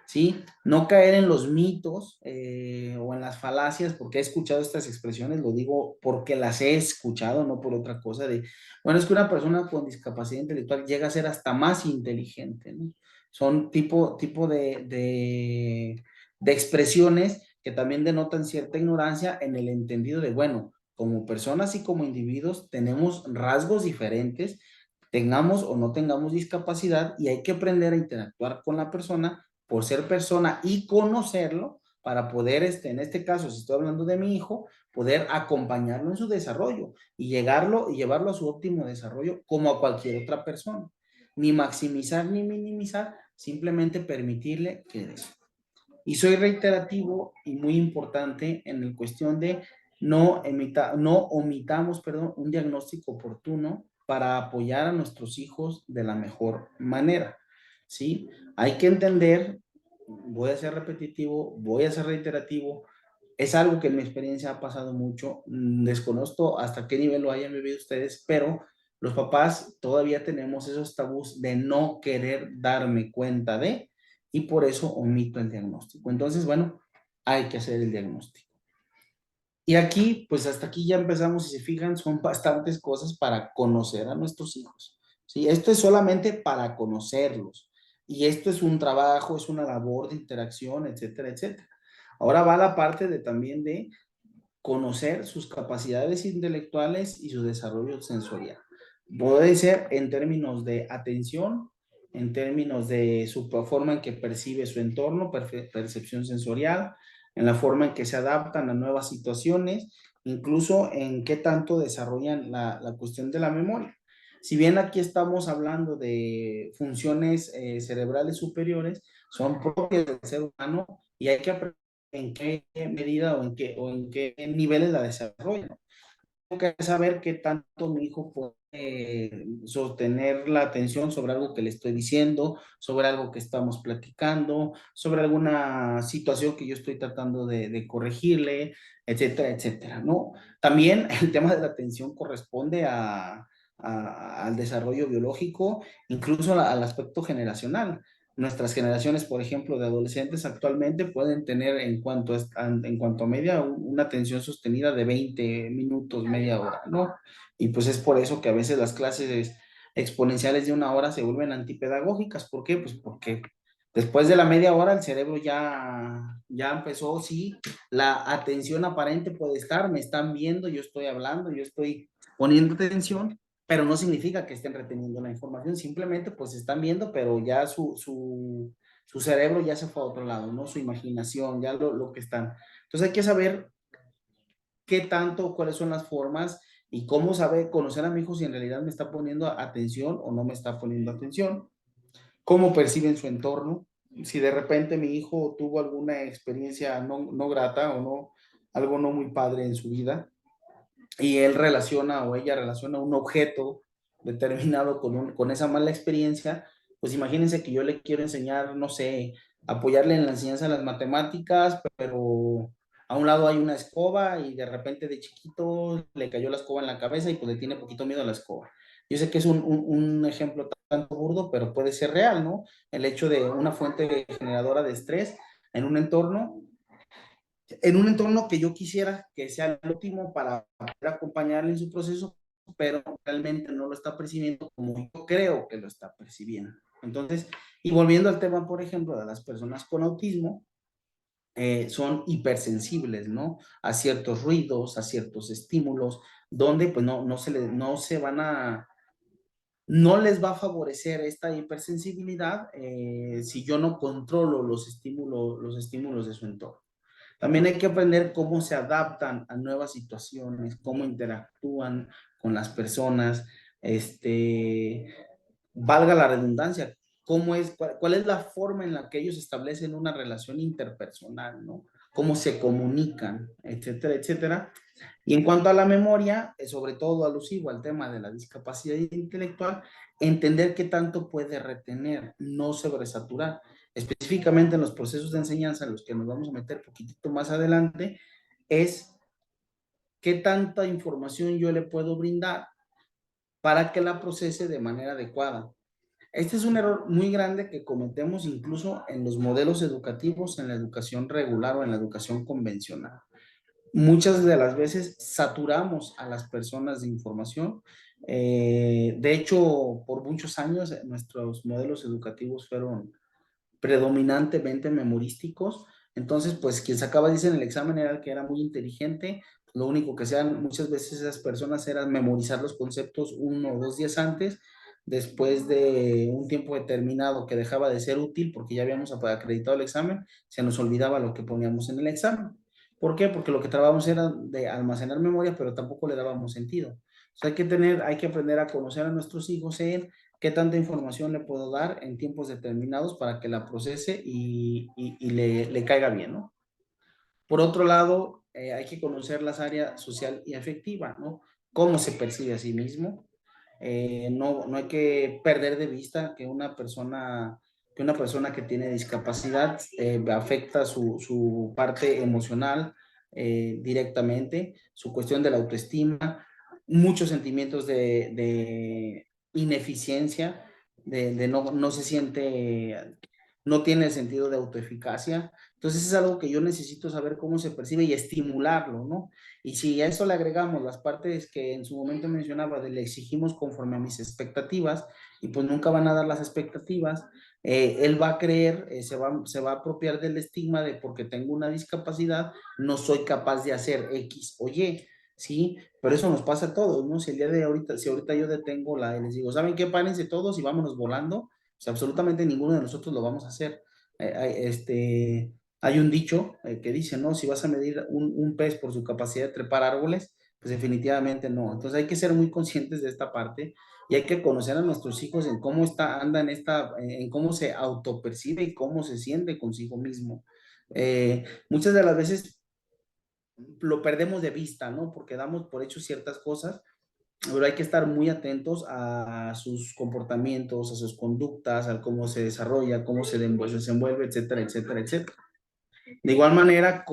¿Sí? No caer en los mitos o en las falacias, porque he escuchado estas expresiones, lo digo porque las he escuchado, no por otra cosa, de, bueno, es que una persona con discapacidad intelectual llega a ser hasta más inteligente, ¿no? Son tipo de expresiones que también denotan cierta ignorancia en el entendido de, bueno, como personas y como individuos tenemos rasgos diferentes, tengamos o no tengamos discapacidad y hay que aprender a interactuar con la persona por ser persona y conocerlo para poder, en este caso, si estoy hablando de mi hijo, poder acompañarlo en su desarrollo y llevarlo a su óptimo desarrollo como a cualquier otra persona. Ni maximizar ni minimizar, simplemente permitirle que eso. Y soy reiterativo y muy importante en el cuestión de no omitamos, perdón, un diagnóstico oportuno para apoyar a nuestros hijos de la mejor manera, ¿sí? Hay que entender, voy a ser repetitivo, voy a ser reiterativo, es algo que en mi experiencia ha pasado mucho, desconozco hasta qué nivel lo hayan vivido ustedes, pero los papás todavía tenemos esos tabús de no querer darme cuenta de, y por eso omito el diagnóstico. Entonces, bueno, hay que hacer el diagnóstico. Y aquí, pues hasta aquí ya empezamos, si se fijan, son bastantes cosas para conocer a nuestros hijos. ¿Sí? Esto es solamente para conocerlos. Y esto es un trabajo, es una labor de interacción, etcétera, etcétera. Ahora va la parte de también de conocer sus capacidades intelectuales y su desarrollo sensorial. Puede ser en términos de atención, en términos de su forma en que percibe su entorno, percepción sensorial, en la forma en que se adaptan a nuevas situaciones, incluso en qué tanto desarrollan la cuestión de la memoria. Si bien aquí estamos hablando de funciones cerebrales superiores, son propias del ser humano y hay que aprender en qué medida o en qué niveles la desarrollan. Tengo que saber qué tanto mi hijo puede sostener la atención sobre algo que le estoy diciendo, sobre algo que estamos platicando, sobre alguna situación que yo estoy tratando de corregirle, etcétera, etcétera, ¿no? También el tema de la atención corresponde al desarrollo biológico, incluso al aspecto generacional. Nuestras generaciones, por ejemplo, de adolescentes actualmente pueden tener en cuanto a media una atención sostenida de 20 minutos, media hora, ¿no? Y pues es por eso que a veces las clases exponenciales de una hora se vuelven antipedagógicas. ¿Por qué? Pues porque después de la media hora el cerebro ya empezó, sí, la atención aparente puede estar, me están viendo, yo estoy hablando, yo estoy poniendo atención, pero no significa que estén reteniendo la información, simplemente pues están viendo, pero ya su cerebro ya se fue a otro lado, ¿no? Su imaginación, ya lo que están. Entonces hay que saber qué tanto, cuáles son las formas y cómo saber conocer a mi hijo si en realidad me está poniendo atención o no me está poniendo atención, cómo perciben su entorno, si de repente mi hijo tuvo alguna experiencia no grata o no, algo no muy padre en su vida, y él relaciona o ella relaciona un objeto determinado con esa mala experiencia, pues imagínense que yo le quiero enseñar, no sé, apoyarle en la enseñanza de las matemáticas, pero a un lado hay una escoba y de repente de chiquito le cayó la escoba en la cabeza y pues le tiene poquito miedo a la escoba. Yo sé que es un ejemplo tanto burdo, pero puede ser real, ¿no? El hecho de una fuente generadora de estrés en un entorno que yo quisiera que sea el óptimo para poder acompañarle en su proceso, pero realmente no lo está percibiendo como yo creo que lo está percibiendo. Entonces, y volviendo al tema, por ejemplo, de las personas con autismo, son hipersensibles, ¿no? A ciertos ruidos, a ciertos estímulos, donde pues no les va a favorecer esta hipersensibilidad si yo no controlo los estímulos de su entorno. También hay que aprender cómo se adaptan a nuevas situaciones, cómo interactúan con las personas, valga la redundancia, cuál es la forma en la que ellos establecen una relación interpersonal, ¿no? cómo se comunican, etcétera, etcétera. Y en cuanto a la memoria, sobre todo alusivo al tema de la discapacidad intelectual, entender qué tanto puede retener, no sobresaturar. Específicamente en los procesos de enseñanza, en los que nos vamos a meter poquitito más adelante, es qué tanta información yo le puedo brindar para que la procese de manera adecuada. Este es un error muy grande que cometemos incluso en los modelos educativos, en la educación regular o en la educación convencional. Muchas de las veces saturamos a las personas de información. De hecho, por muchos años nuestros modelos educativos fueron predominantemente memorísticos. Entonces, pues quien sacaba, dice, en el examen era el que era muy inteligente. Lo único que sean muchas veces esas personas era memorizar los conceptos 1 o 2 días antes, después de un tiempo determinado que dejaba de ser útil porque ya habíamos acreditado el examen, se nos olvidaba lo que poníamos en el examen. ¿Por qué? Porque lo que tratábamos era de almacenar memoria, pero tampoco le dábamos sentido. O sea, hay que aprender a conocer a nuestros hijos en qué tanta información le puedo dar en tiempos determinados para que la procese y le caiga bien, ¿no? Por otro lado, hay que conocer las áreas social y afectiva, ¿no? Cómo se percibe a sí mismo. No hay que perder de vista que una persona que tiene discapacidad afecta su parte emocional directamente, su cuestión de la autoestima, muchos sentimientos de ineficiencia, de no se siente, no tiene el sentido de autoeficacia. Entonces es algo que yo necesito saber cómo se percibe y estimularlo, ¿no? Y si a eso le agregamos las partes que en su momento mencionaba de le exigimos conforme a mis expectativas y pues nunca van a dar las expectativas, él va a creer, se va a apropiar del estigma de porque tengo una discapacidad, no soy capaz de hacer X o Y, ¿sí? Pero eso nos pasa a todos, ¿no? Si el día de ahorita, si ahorita yo detengo y les digo, ¿saben qué? Párense todos y vámonos volando, pues absolutamente ninguno de nosotros lo vamos a hacer. Hay un dicho que dice, ¿no? Si vas a medir un pez por su capacidad de trepar árboles, pues definitivamente no. Entonces hay que ser muy conscientes de esta parte y hay que conocer a nuestros hijos en cómo anda en cómo se autopercibe y cómo se siente consigo mismo. Muchas de las veces lo perdemos de vista, ¿no? Porque damos por hecho ciertas cosas, pero hay que estar muy atentos a sus comportamientos, a sus conductas, a cómo se desarrolla, cómo se desenvuelve, etcétera, etcétera, etcétera. De igual manera,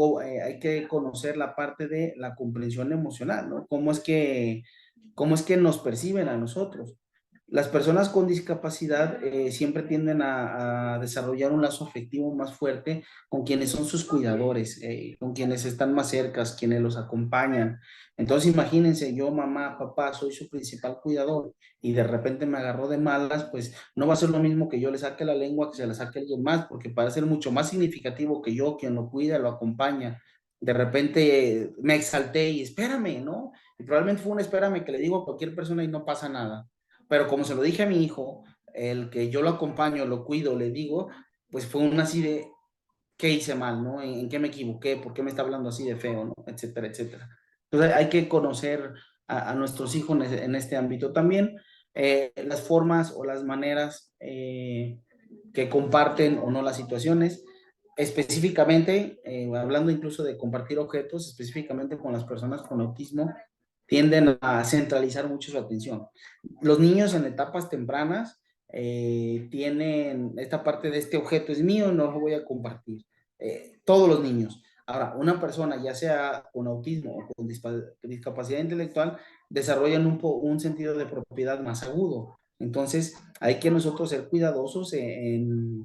hay que conocer la parte de la comprensión emocional, ¿no? Cómo es que nos perciben a nosotros. Las personas con discapacidad siempre tienden a desarrollar un lazo afectivo más fuerte con quienes son sus cuidadores, con quienes están más cercas, quienes los acompañan. Entonces, imagínense, yo, mamá, papá, soy su principal cuidador y de repente me agarró de malas, pues no va a ser lo mismo que yo le saque la lengua que se la saque alguien más, porque para ser mucho más significativo que yo, quien lo cuida, lo acompaña. De repente me exalté y espérame, ¿no? Y probablemente fue un espérame que le digo a cualquier persona y no pasa nada. Pero como se lo dije a mi hijo, el que yo lo acompaño, lo cuido, le digo, pues fue un así de, ¿qué hice mal, no? ¿En qué me equivoqué? ¿Por qué me está hablando así de feo, no? Etcétera, etcétera. Entonces hay que conocer a nuestros hijos en este ámbito también, las formas o las maneras que comparten o no las situaciones. Específicamente, hablando incluso de compartir objetos, específicamente con las personas con autismo, tienden a centralizar mucho su atención. Los niños en etapas tempranas tienen esta parte de este objeto es mío, no lo voy a compartir. Todos los niños. Ahora, una persona, ya sea con autismo o con discapacidad intelectual, desarrollan un sentido de propiedad más agudo. Entonces, hay que nosotros ser cuidadosos en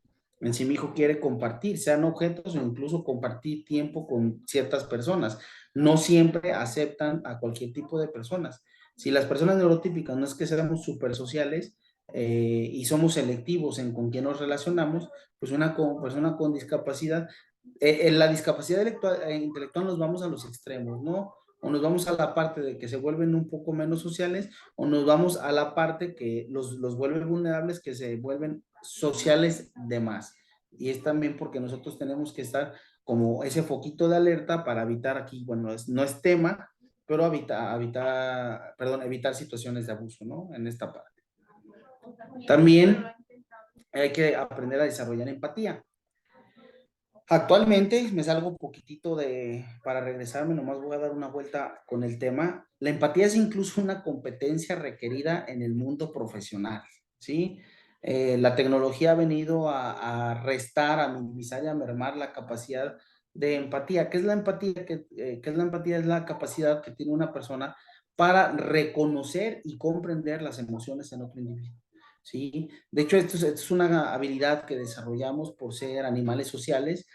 si mi hijo quiere compartir, sean objetos o incluso compartir tiempo con ciertas personas. No siempre aceptan a cualquier tipo de personas. Si las personas neurotípicas no es que seamos súper sociales y somos selectivos en con quién nos relacionamos, pues una persona con discapacidad, en la discapacidad intelectual nos vamos a los extremos, ¿no? O nos vamos a la parte de que se vuelven un poco menos sociales, o nos vamos a la parte que los vuelve vulnerables, que se vuelven sociales de más. Y es también porque nosotros tenemos que estar como ese foquito de alerta para evitar aquí, bueno, no es tema, pero evitar situaciones de abuso, ¿no? En esta parte. También hay que aprender a desarrollar empatía. Actualmente me salgo un poquitito para regresarme, nomás voy a dar una vuelta con el tema. La empatía es incluso una competencia requerida en el mundo profesional, ¿sí? La tecnología ha venido a restar, a minimizar y a mermar la capacidad de empatía. ¿Qué es la empatía? ¿Qué es la empatía? Es la capacidad que tiene una persona para reconocer y comprender las emociones en otro individuo, ¿sí? De hecho, esto es una habilidad que desarrollamos por ser animales sociales,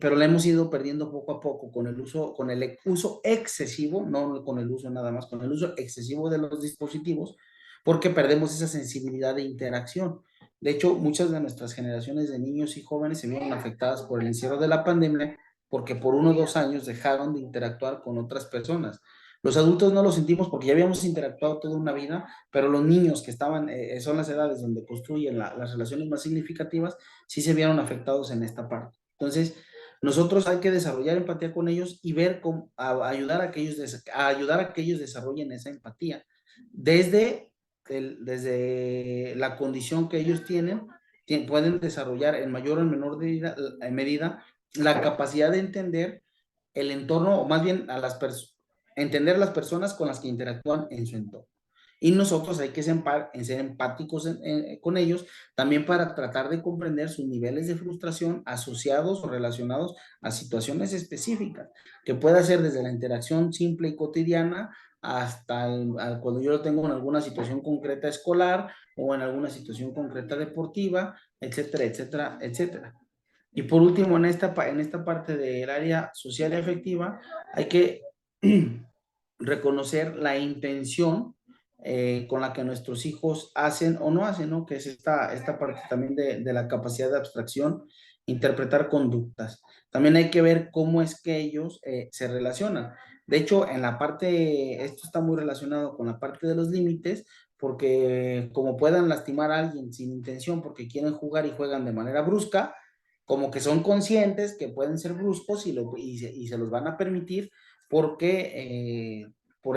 pero la hemos ido perdiendo poco a poco con el uso excesivo, no con el uso nada más, con el uso excesivo de los dispositivos, porque perdemos esa sensibilidad de interacción. De hecho, muchas de nuestras generaciones de niños y jóvenes se vieron afectadas por el encierro de la pandemia, porque por 1 o 2 años dejaron de interactuar con otras personas. Los adultos no lo sentimos porque ya habíamos interactuado toda una vida, pero los niños que estaban, son las edades donde construyen las relaciones más significativas, sí se vieron afectados en esta parte. Entonces, nosotros hay que desarrollar empatía con ellos y ver cómo ayudar a que ellos desarrollen esa empatía desde la condición que ellos tienen, pueden desarrollar en mayor o en menor medida la capacidad de entender el entorno, o más bien entender las personas con las que interactúan en su entorno. Y nosotros hay que ser empáticos con ellos, también para tratar de comprender sus niveles de frustración asociados o relacionados a situaciones específicas, que pueda ser desde la interacción simple y cotidiana hasta cuando yo lo tengo en alguna situación concreta escolar o en alguna situación concreta deportiva, etcétera, etcétera, etcétera. Y por último, en esta parte del área social y afectiva, hay que reconocer la intención con la que nuestros hijos hacen o no hacen, ¿no? Que es esta parte también de la capacidad de abstracción, interpretar conductas. También hay que ver cómo es que ellos se relacionan. De hecho, esto está muy relacionado con la parte de los límites, porque como puedan lastimar a alguien sin intención porque quieren jugar y juegan de manera brusca, como que son conscientes que pueden ser bruscos y se los van a permitir por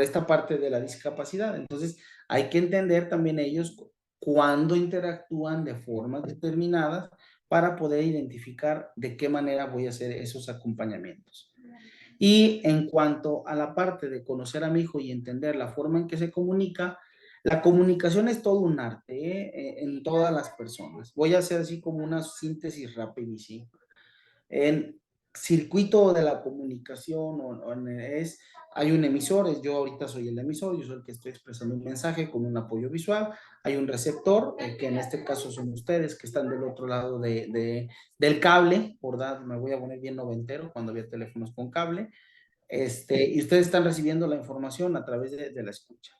esta parte de la discapacidad. Entonces, hay que entender también ellos cuándo interactúan de formas determinadas para poder identificar de qué manera voy a hacer esos acompañamientos. Y en cuanto a la parte de conocer a mi hijo y entender la forma en que se comunica, la comunicación es todo un arte, en todas las personas. Voy a hacer así como una síntesis rapidísima. En circuito de la comunicación hay un emisor, yo ahorita soy el emisor, yo soy el que estoy expresando un mensaje con un apoyo visual, hay un receptor, que en este caso son ustedes que están del otro lado del cable, ¿verdad? Me voy a poner bien noventero cuando había teléfonos con cable, y ustedes están recibiendo la información a través de la escucha.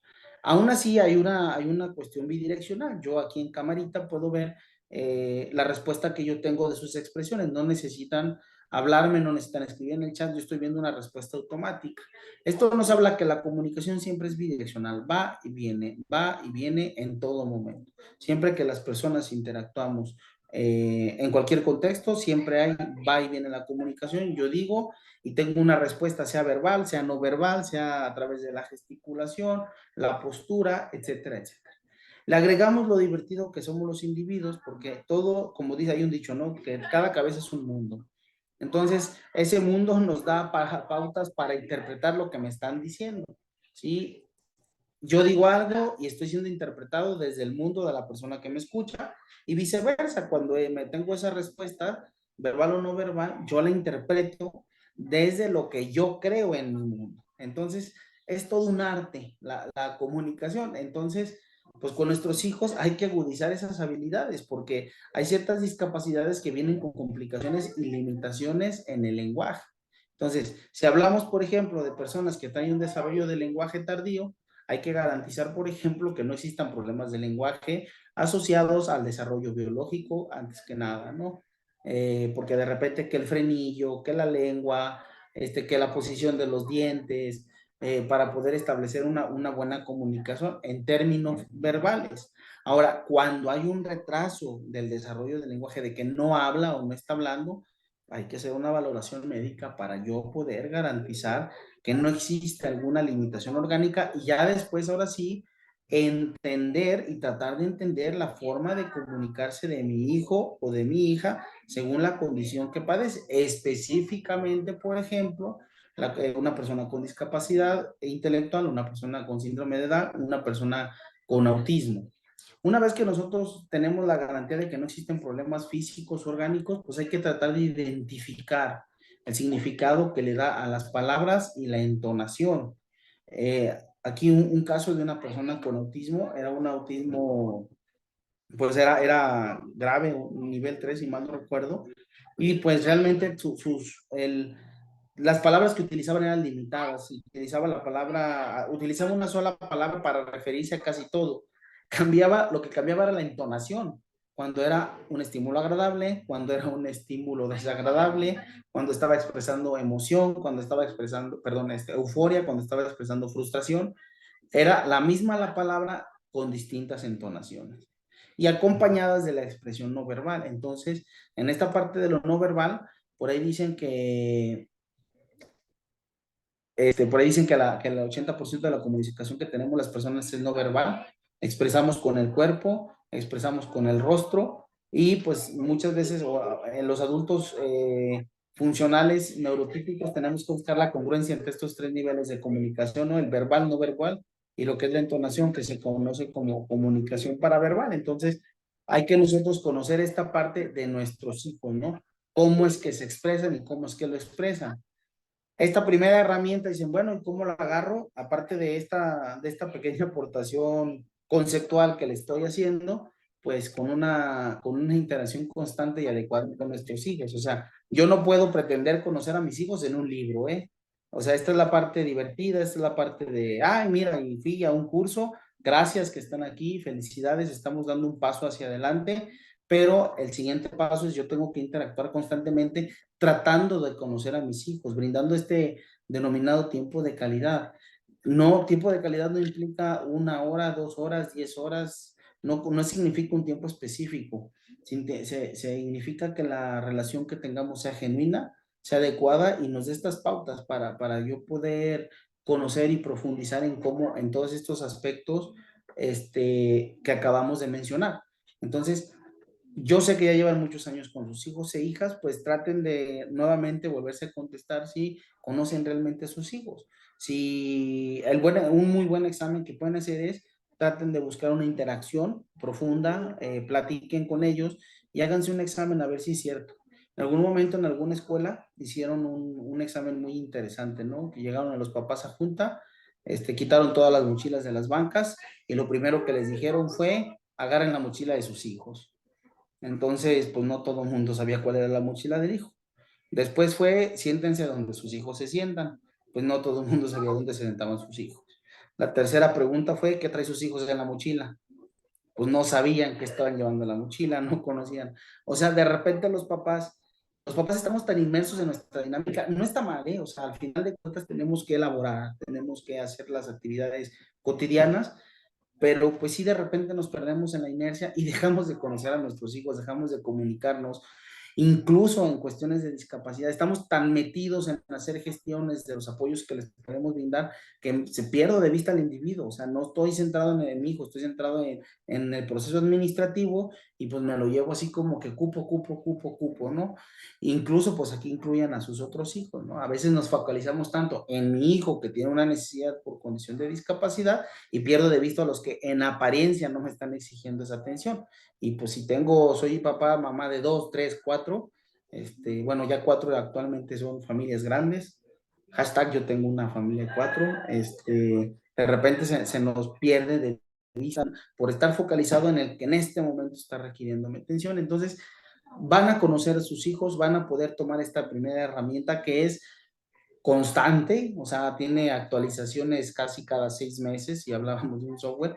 Aún así, hay una cuestión bidireccional. Yo aquí en camarita puedo ver la respuesta que yo tengo de sus expresiones. No necesitan hablarme, no necesitan escribir en el chat, yo estoy viendo una respuesta automática. Esto nos habla que la comunicación siempre es bidireccional, va y viene en todo momento. Siempre que las personas interactuamos en cualquier contexto, siempre va y viene la comunicación. Yo digo y tengo una respuesta, sea verbal, sea no verbal, sea a través de la gesticulación, la postura, etcétera, etcétera. Le agregamos lo divertido que somos los individuos, porque todo, como dice, hay un dicho, ¿no? Que cada cabeza es un mundo. Entonces, ese mundo nos da pautas para interpretar lo que me están diciendo, ¿sí? Yo digo algo y estoy siendo interpretado desde el mundo de la persona que me escucha y viceversa. Cuando me tengo esa respuesta, verbal o no verbal, yo la interpreto desde lo que yo creo en mi mundo. Entonces, es todo un arte la comunicación. Entonces, pues con nuestros hijos hay que agudizar esas habilidades porque hay ciertas discapacidades que vienen con complicaciones y limitaciones en el lenguaje. Entonces, si hablamos, por ejemplo, de personas que traen un desarrollo del lenguaje tardío, hay que garantizar, por ejemplo, que no existan problemas de lenguaje asociados al desarrollo biológico antes que nada, ¿no? Porque de repente que el frenillo, que la lengua, que la posición de los dientes, para poder establecer una buena comunicación en términos verbales. Ahora, cuando hay un retraso del desarrollo del lenguaje, de que no habla o no está hablando, hay que hacer una valoración médica para yo poder garantizar que no existe alguna limitación orgánica y ya después, ahora sí, entender y tratar de entender la forma de comunicarse de mi hijo o de mi hija según la condición que padece. Específicamente, por ejemplo, una persona con discapacidad intelectual, una persona con síndrome de Down, una persona con autismo. Una vez que nosotros tenemos la garantía de que no existen problemas físicos, orgánicos, pues hay que tratar de identificar el significado que le da a las palabras y la entonación. Aquí un caso de una persona con autismo, era un autismo, pues era grave, un nivel 3 si mal no recuerdo, y pues realmente las palabras que utilizaban eran limitadas, utilizaba una sola palabra para referirse a casi todo. Lo que cambiaba era la entonación, cuando era un estímulo agradable, cuando era un estímulo desagradable, cuando estaba expresando emoción, cuando estaba expresando, perdón, euforia, cuando estaba expresando frustración, era la misma la palabra con distintas entonaciones y acompañadas de la expresión no verbal. Entonces, en esta parte de lo no verbal, por ahí dicen que que el 80% de la comunicación que tenemos las personas es no verbal. Expresamos con el cuerpo, expresamos con el rostro y pues muchas veces en los adultos funcionales neurotípicos tenemos que buscar la congruencia entre estos tres niveles de comunicación, ¿no? El verbal, no verbal y lo que es la entonación que se conoce como comunicación paraverbal. Entonces hay que nosotros conocer esta parte de nuestros hijos, ¿no? Cómo es que se expresan y cómo es que lo expresan. Esta primera herramienta, dicen, bueno, ¿y cómo la agarro? Aparte de esta pequeña aportación conceptual que le estoy haciendo, pues con una interacción constante y adecuada con nuestros hijos. O sea, yo no puedo pretender conocer a mis hijos en un libro, ¿eh? O sea, esta es la parte divertida, esta es la parte de, ay, mira, y fui a un curso, gracias que están aquí, felicidades, estamos dando un paso hacia adelante, pero el siguiente paso es yo tengo que interactuar constantemente tratando de conocer a mis hijos, brindando este denominado tiempo de calidad. No, tiempo de calidad no implica 1 hora, 2 horas, 10 horas, no significa un tiempo específico, significa que la relación que tengamos sea genuina, sea adecuada y nos dé estas pautas para yo poder conocer y profundizar en cómo, en todos estos aspectos que acabamos de mencionar. Entonces, yo sé que ya llevan muchos años con sus hijos e hijas, pues traten de nuevamente volverse a contestar si conocen realmente a sus hijos. Si un muy buen examen que pueden hacer es, traten de buscar una interacción profunda, platiquen con ellos y háganse un examen a ver si es cierto. En algún momento en alguna escuela hicieron un examen muy interesante, ¿no? Que llegaron a los papás a junta, quitaron todas las mochilas de las bancas y lo primero que les dijeron fue, agarren la mochila de sus hijos. Entonces, pues no todo el mundo sabía cuál era la mochila del hijo. Después fue, siéntense donde sus hijos se sientan. Pues no todo el mundo sabía dónde se sentaban sus hijos. La tercera pregunta fue, ¿qué trae sus hijos en la mochila? Pues no sabían que estaban llevando la mochila, no conocían. O sea, de repente los papás estamos tan inmersos en nuestra dinámica, no está mal, ¿eh? O sea, al final de cuentas tenemos que elaborar, tenemos que hacer las actividades cotidianas, pero pues sí de repente nos perdemos en la inercia y dejamos de conocer a nuestros hijos, dejamos de comunicarnos, incluso en cuestiones de discapacidad, estamos tan metidos en hacer gestiones de los apoyos que les podemos brindar que se pierde de vista al individuo, o sea, no estoy centrado en mi hijo, estoy centrado en el proceso administrativo y pues me lo llevo así como que cupo, ¿no? Incluso pues aquí incluyen a sus otros hijos, ¿no? A veces nos focalizamos tanto en mi hijo que tiene una necesidad por condición de discapacidad y pierdo de vista a los que en apariencia no me están exigiendo esa atención. Y pues si soy papá, mamá de 2, 3, 4, bueno, ya 4 actualmente son familias grandes. Hashtag yo tengo una familia de 4. De repente se nos pierde de vista por estar focalizado en el que en este momento está requiriendo mi atención. Entonces, van a conocer a sus hijos, van a poder tomar esta primera herramienta que es constante, o sea, tiene actualizaciones casi cada 6 meses, si hablábamos de un software,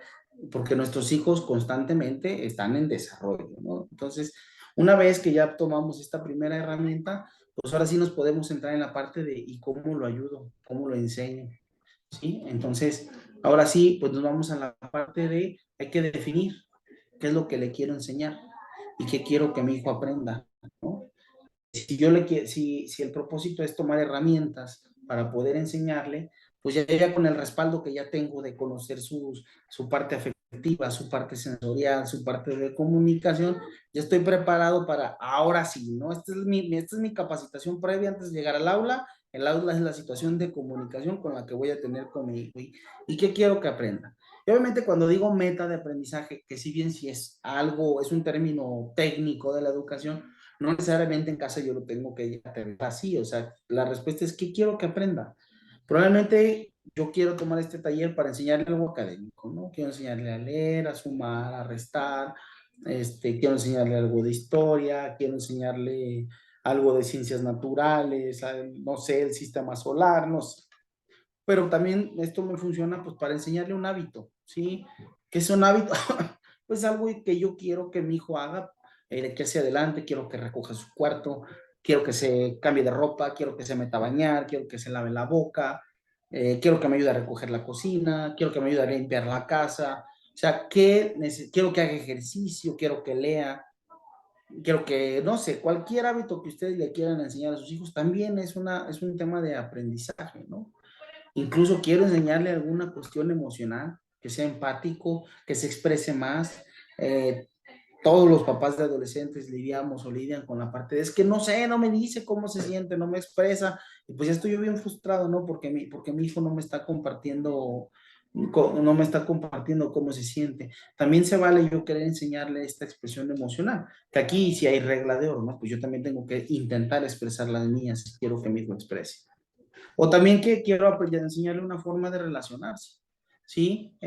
porque nuestros hijos constantemente están en desarrollo, ¿no? Entonces, una vez que ya tomamos esta primera herramienta, pues ahora sí nos podemos entrar en la parte de ¿y cómo lo ayudo? ¿Cómo lo enseño? ¿Sí? Entonces, ahora sí, pues nos vamos a la parte de hay que definir qué es lo que le quiero enseñar y qué quiero que mi hijo aprenda, ¿no? Si el propósito es tomar herramientas para poder enseñarle, pues ya con el respaldo que ya tengo de conocer su parte afectiva, su parte sensorial, su parte de comunicación, ya estoy preparado para ahora sí, ¿no? Esta es mi capacitación previa antes de llegar al aula. El aula es la situación de comunicación con la que voy a tener con mi hijo y qué quiero que aprenda. Y obviamente cuando digo meta de aprendizaje, que si bien si es algo, es un término técnico de la educación, no necesariamente en casa yo lo tengo que tener así, o sea, la respuesta es ¿qué quiero que aprenda? Probablemente yo quiero tomar este taller para enseñarle algo académico, ¿no? Quiero enseñarle a leer, a sumar, a restar, quiero enseñarle algo de historia, quiero enseñarle algo de ciencias naturales, no sé, el sistema solar, no sé. Pero también esto me funciona pues para enseñarle un hábito, ¿sí? ¿Qué es un hábito? Pues algo que yo quiero que mi hijo haga, que hacia adelante, quiero que recoja su cuarto, quiero que se cambie de ropa, quiero que se meta a bañar, quiero que se lave la boca, quiero que me ayude a recoger la cocina, quiero que me ayude a limpiar la casa, o sea, quiero que haga ejercicio, quiero que lea, quiero que, no sé, cualquier hábito que ustedes le quieran enseñar a sus hijos también es un tema de aprendizaje, ¿no? Incluso quiero enseñarle alguna cuestión emocional, que sea empático, que se exprese más. Eh, Todos los papás de adolescentes lidiamos o lidian con la parte de, es que no sé, no me dice cómo se siente, no me expresa, y pues ya estoy yo bien frustrado, ¿no? Porque mi hijo no me está compartiendo, no me está compartiendo cómo se siente. También se vale yo querer enseñarle esta expresión emocional, que aquí si hay regla de oro, ¿no? Pues yo también tengo que intentar expresar las mías si quiero que mi hijo exprese. O también que quiero enseñarle una forma de relacionarse. Sí,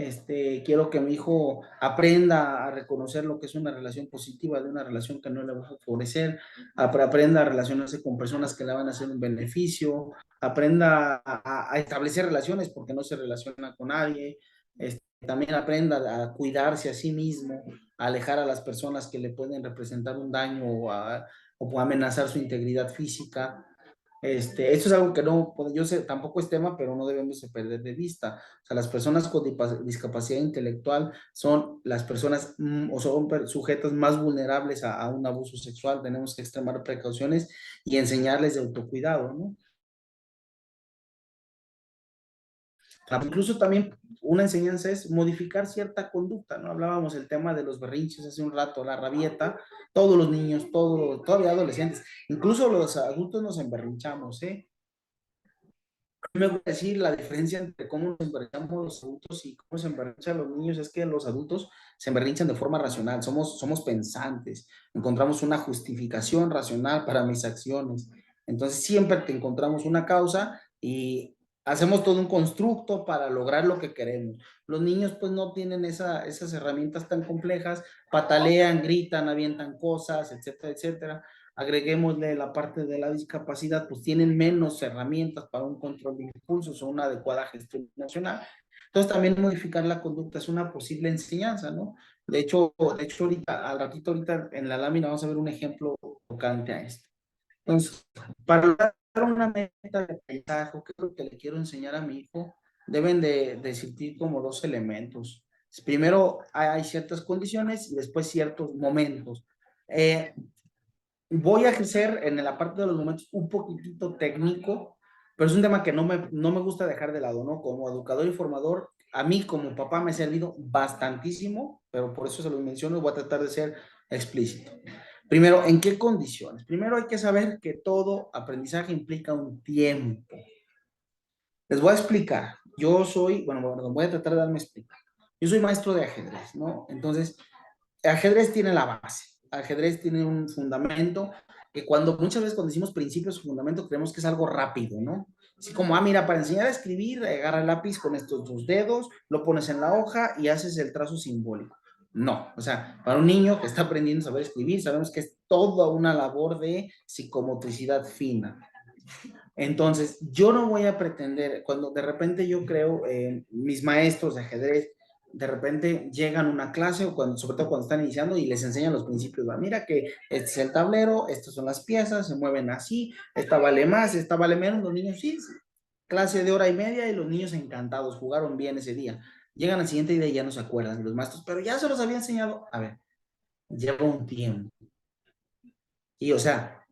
quiero que mi hijo aprenda a reconocer lo que es una relación positiva de una relación que no le va a favorecer, aprenda a relacionarse con personas que le van a hacer un beneficio, aprenda a establecer relaciones porque no se relaciona con nadie, también aprenda a cuidarse a sí mismo, a alejar a las personas que le pueden representar un daño o amenazar su integridad física. Esto es algo que no, pues, yo sé, tampoco es tema, pero no debemos de perder de vista. O sea, las personas con discapacidad intelectual son las personas o son sujetos más vulnerables a un abuso sexual. Tenemos que extremar precauciones y enseñarles de autocuidado, ¿no? Incluso también una enseñanza es modificar cierta conducta, ¿no? Hablábamos el tema de los berrinches hace un rato, la rabieta, todos los niños, todavía adolescentes, incluso los adultos nos emberrinchamos, ¿eh? Me gusta decir la diferencia entre cómo nos emberrinchamos los adultos y cómo se emberrinchan los niños es que los adultos se emberrinchan de forma racional, somos pensantes, encontramos una justificación racional para mis acciones. Entonces siempre te encontramos una causa y hacemos todo un constructo para lograr lo que queremos. Los niños pues no tienen esas herramientas tan complejas, patalean, gritan, avientan cosas, etcétera, etcétera. Agreguémosle la parte de la discapacidad, pues tienen menos herramientas para un control de impulsos o una adecuada gestión emocional. Entonces también modificar la conducta es una posible enseñanza, ¿no? De hecho ahorita, al ratito ahorita en la lámina vamos a ver un ejemplo tocante a esto. Entonces, para dar una meta de aprendizaje, ¿qué es lo que le quiero enseñar a mi hijo? Deben de existir como dos elementos. Primero hay ciertas condiciones y después ciertos momentos. Eh, Voy a ejercer en la parte de los momentos un poquitito técnico, pero es un tema que no me gusta dejar de lado, ¿no? Como educador y formador, a mí como papá me ha servido bastantísimo, pero por eso se los menciono y voy a tratar de ser explícito. Primero, ¿en qué condiciones? Primero hay que saber que todo aprendizaje implica un tiempo. Les voy a explicar. Bueno, voy a tratar de darme a explicar. Yo soy maestro de ajedrez, ¿no? Entonces, el ajedrez tiene la base, el ajedrez tiene un fundamento que muchas veces cuando decimos principios o fundamento creemos que es algo rápido, ¿no? Así como, mira, para enseñar a escribir, agarra el lápiz con estos dos dedos, lo pones en la hoja y haces el trazo simbólico. No, o sea, para un niño que está aprendiendo a saber escribir, sabemos que es toda una labor de psicomotricidad fina. Entonces, yo no voy a pretender, cuando de repente yo creo, mis maestros de ajedrez, de repente llegan a una clase, o sobre todo cuando están iniciando, y les enseñan los principios. ¿Va? Mira que este es el tablero, estas son las piezas, se mueven así, esta vale más, esta vale menos. Los niños, sí, clase de hora y media, y los niños encantados, jugaron bien ese día. Llegan al siguiente día y ya no se acuerdan de los maestros, pero ya se los había enseñado. A ver, lleva un tiempo. Y o sea,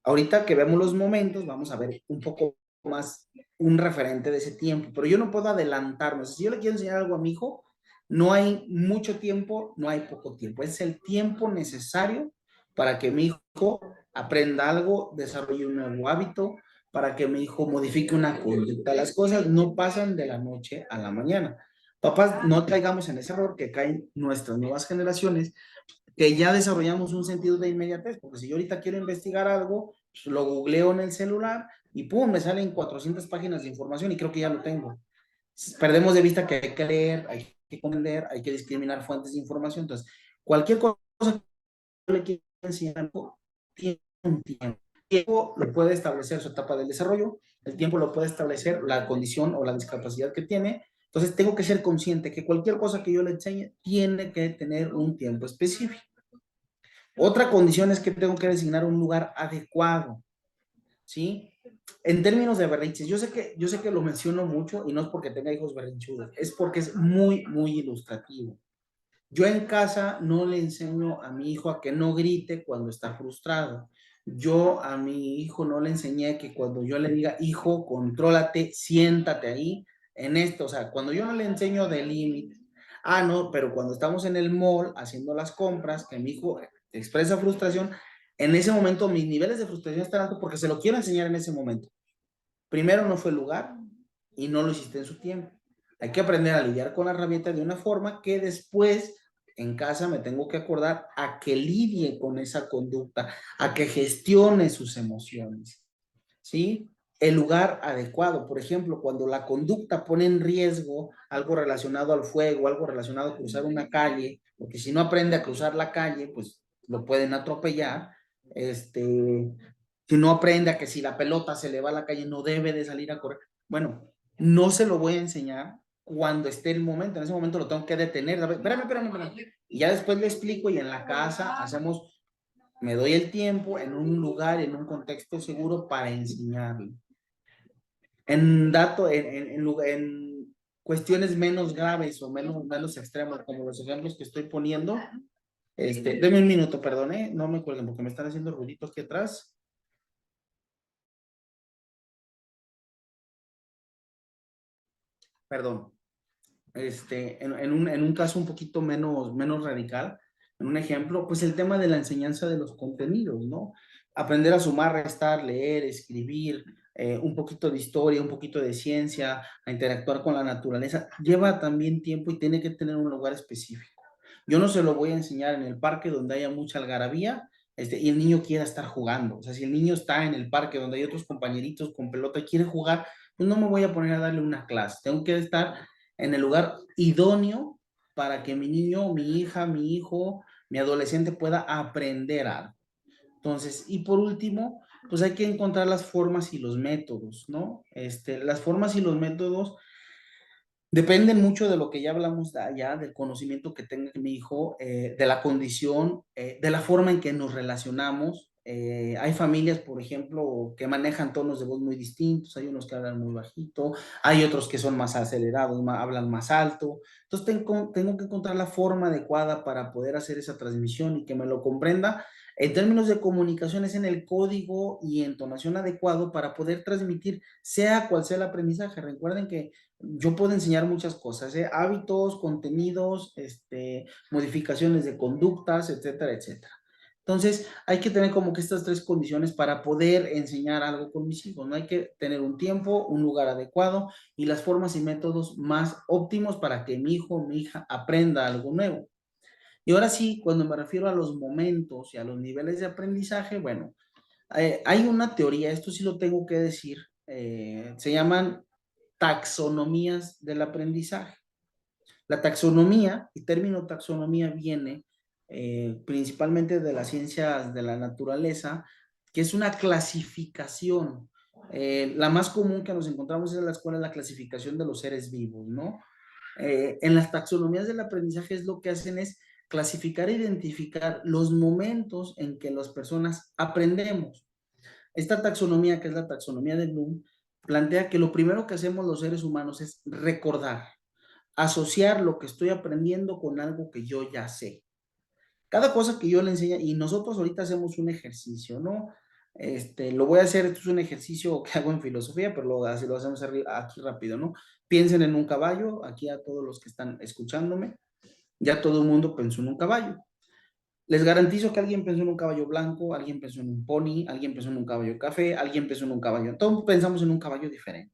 ahorita que vemos los momentos, vamos a ver un poco más. un referente de ese tiempo, pero yo no puedo adelantarme. O sea, si yo le quiero enseñar algo a mi hijo, no hay mucho tiempo, no hay poco tiempo. Es el tiempo necesario para que mi hijo aprenda algo, desarrolle un nuevo hábito, para que mi hijo modifique una conducta. Las cosas no pasan de la noche a la mañana. Papás, no caigamos en ese error que caen nuestras nuevas generaciones, que ya desarrollamos un sentido de inmediatez, porque si yo ahorita quiero investigar algo, pues lo googleo en el celular y pum, me salen 400 páginas de información y creo que ya lo tengo. Perdemos de vista que hay que leer, hay que comprender, hay que discriminar fuentes de información. Entonces, cualquier cosa que le quiera enseñar tiene un tiempo. El tiempo lo puede establecer su etapa del desarrollo, el tiempo lo puede establecer la condición o la discapacidad que tiene. Entonces, tengo que ser consciente que cualquier cosa que yo le enseñe tiene que tener un tiempo específico. Otra condición es que tengo que designar un lugar adecuado, ¿sí? En términos de berrinches, yo sé que lo menciono mucho y no es porque tenga hijos berrinchudos, es porque es muy, muy ilustrativo. Yo en casa no le enseño a mi hijo a que no grite cuando está frustrado. Yo a mi hijo no le enseñé que cuando yo le diga, hijo, contrólate, siéntate ahí, en esto, o sea, cuando yo no le enseño de límites, no, pero cuando estamos en el mall haciendo las compras, que mi hijo expresa frustración, en ese momento mis niveles de frustración están altos porque se lo quiero enseñar en ese momento. Primero no fue el lugar y no lo hiciste en su tiempo. Hay que aprender a lidiar con la rabieta de una forma que después en casa me tengo que acordar a que lidie con esa conducta, a que gestione sus emociones, ¿sí? El lugar adecuado, por ejemplo, cuando la conducta pone en riesgo algo relacionado al fuego, algo relacionado a cruzar una calle, porque si no aprende a cruzar la calle, pues lo pueden atropellar. Si no aprende a que si la pelota se le va a la calle no debe de salir a correr. Bueno, no se lo voy a enseñar cuando esté el momento. En ese momento lo tengo que detener. A ver, espérame. Y ya después le explico y en la casa hacemos, me doy el tiempo en un lugar, en un contexto seguro para enseñarle. En cuestiones menos graves o menos extremas, como los ejemplos que estoy poniendo, deme un minuto, perdón, no me cuelguen porque me están haciendo ruiditos aquí atrás. Perdón. En un caso un poquito menos radical, en un ejemplo, pues el tema de la enseñanza de los contenidos, ¿no? Aprender a sumar, restar, leer, escribir, un poquito de historia, un poquito de ciencia, a interactuar con la naturaleza, lleva también tiempo y tiene que tener un lugar específico. Yo no se lo voy a enseñar en el parque donde haya mucha algarabía, y el niño quiera estar jugando. O sea, si el niño está en el parque donde hay otros compañeritos con pelota y quiere jugar, pues no me voy a poner a darle una clase. Tengo que estar en el lugar idóneo para que mi niño, mi hija, mi hijo, mi adolescente pueda aprender algo. Entonces, y por último, pues hay que encontrar las formas y los métodos, ¿no? Las formas y los métodos dependen mucho de lo que ya hablamos de allá, del conocimiento que tenga mi hijo, de la condición, de la forma en que nos relacionamos. Hay familias, por ejemplo, que manejan tonos de voz muy distintos, hay unos que hablan muy bajito, hay otros que son más acelerados, hablan más alto. Entonces tengo que encontrar la forma adecuada para poder hacer esa transmisión y que me lo comprenda. En términos de comunicación es en el código y entonación adecuado para poder transmitir, sea cual sea el aprendizaje. Recuerden que yo puedo enseñar muchas cosas, hábitos, contenidos, modificaciones de conductas, etcétera, etcétera. Entonces, hay que tener como que estas tres condiciones para poder enseñar algo con mis hijos, ¿no? Hay que tener un tiempo, un lugar adecuado y las formas y métodos más óptimos para que mi hijo o mi hija aprenda algo nuevo. Y ahora sí, cuando me refiero a los momentos y a los niveles de aprendizaje, bueno, hay una teoría, esto sí lo tengo que decir, se llaman taxonomías del aprendizaje. La taxonomía, el término taxonomía viene principalmente de las ciencias de la naturaleza, que es una clasificación. La más común que nos encontramos en la escuela es la clasificación de los seres vivos, ¿no? En las taxonomías del aprendizaje es lo que hacen es clasificar e identificar los momentos en que las personas aprendemos. Esta taxonomía, que es la taxonomía de Bloom, plantea que lo primero que hacemos los seres humanos es recordar, asociar lo que estoy aprendiendo con algo que yo ya sé. Cada cosa que yo le enseño, y nosotros ahorita hacemos un ejercicio, ¿no? Lo voy a hacer, esto es un ejercicio que hago en filosofía, pero así lo hacemos aquí rápido, ¿no? Piensen en un caballo, aquí a todos los que están escuchándome, ya todo el mundo pensó en un caballo. Les garantizo que alguien pensó en un caballo blanco, alguien pensó en un pony, alguien pensó en un caballo café, alguien pensó en un caballo. Todos pensamos en un caballo diferente.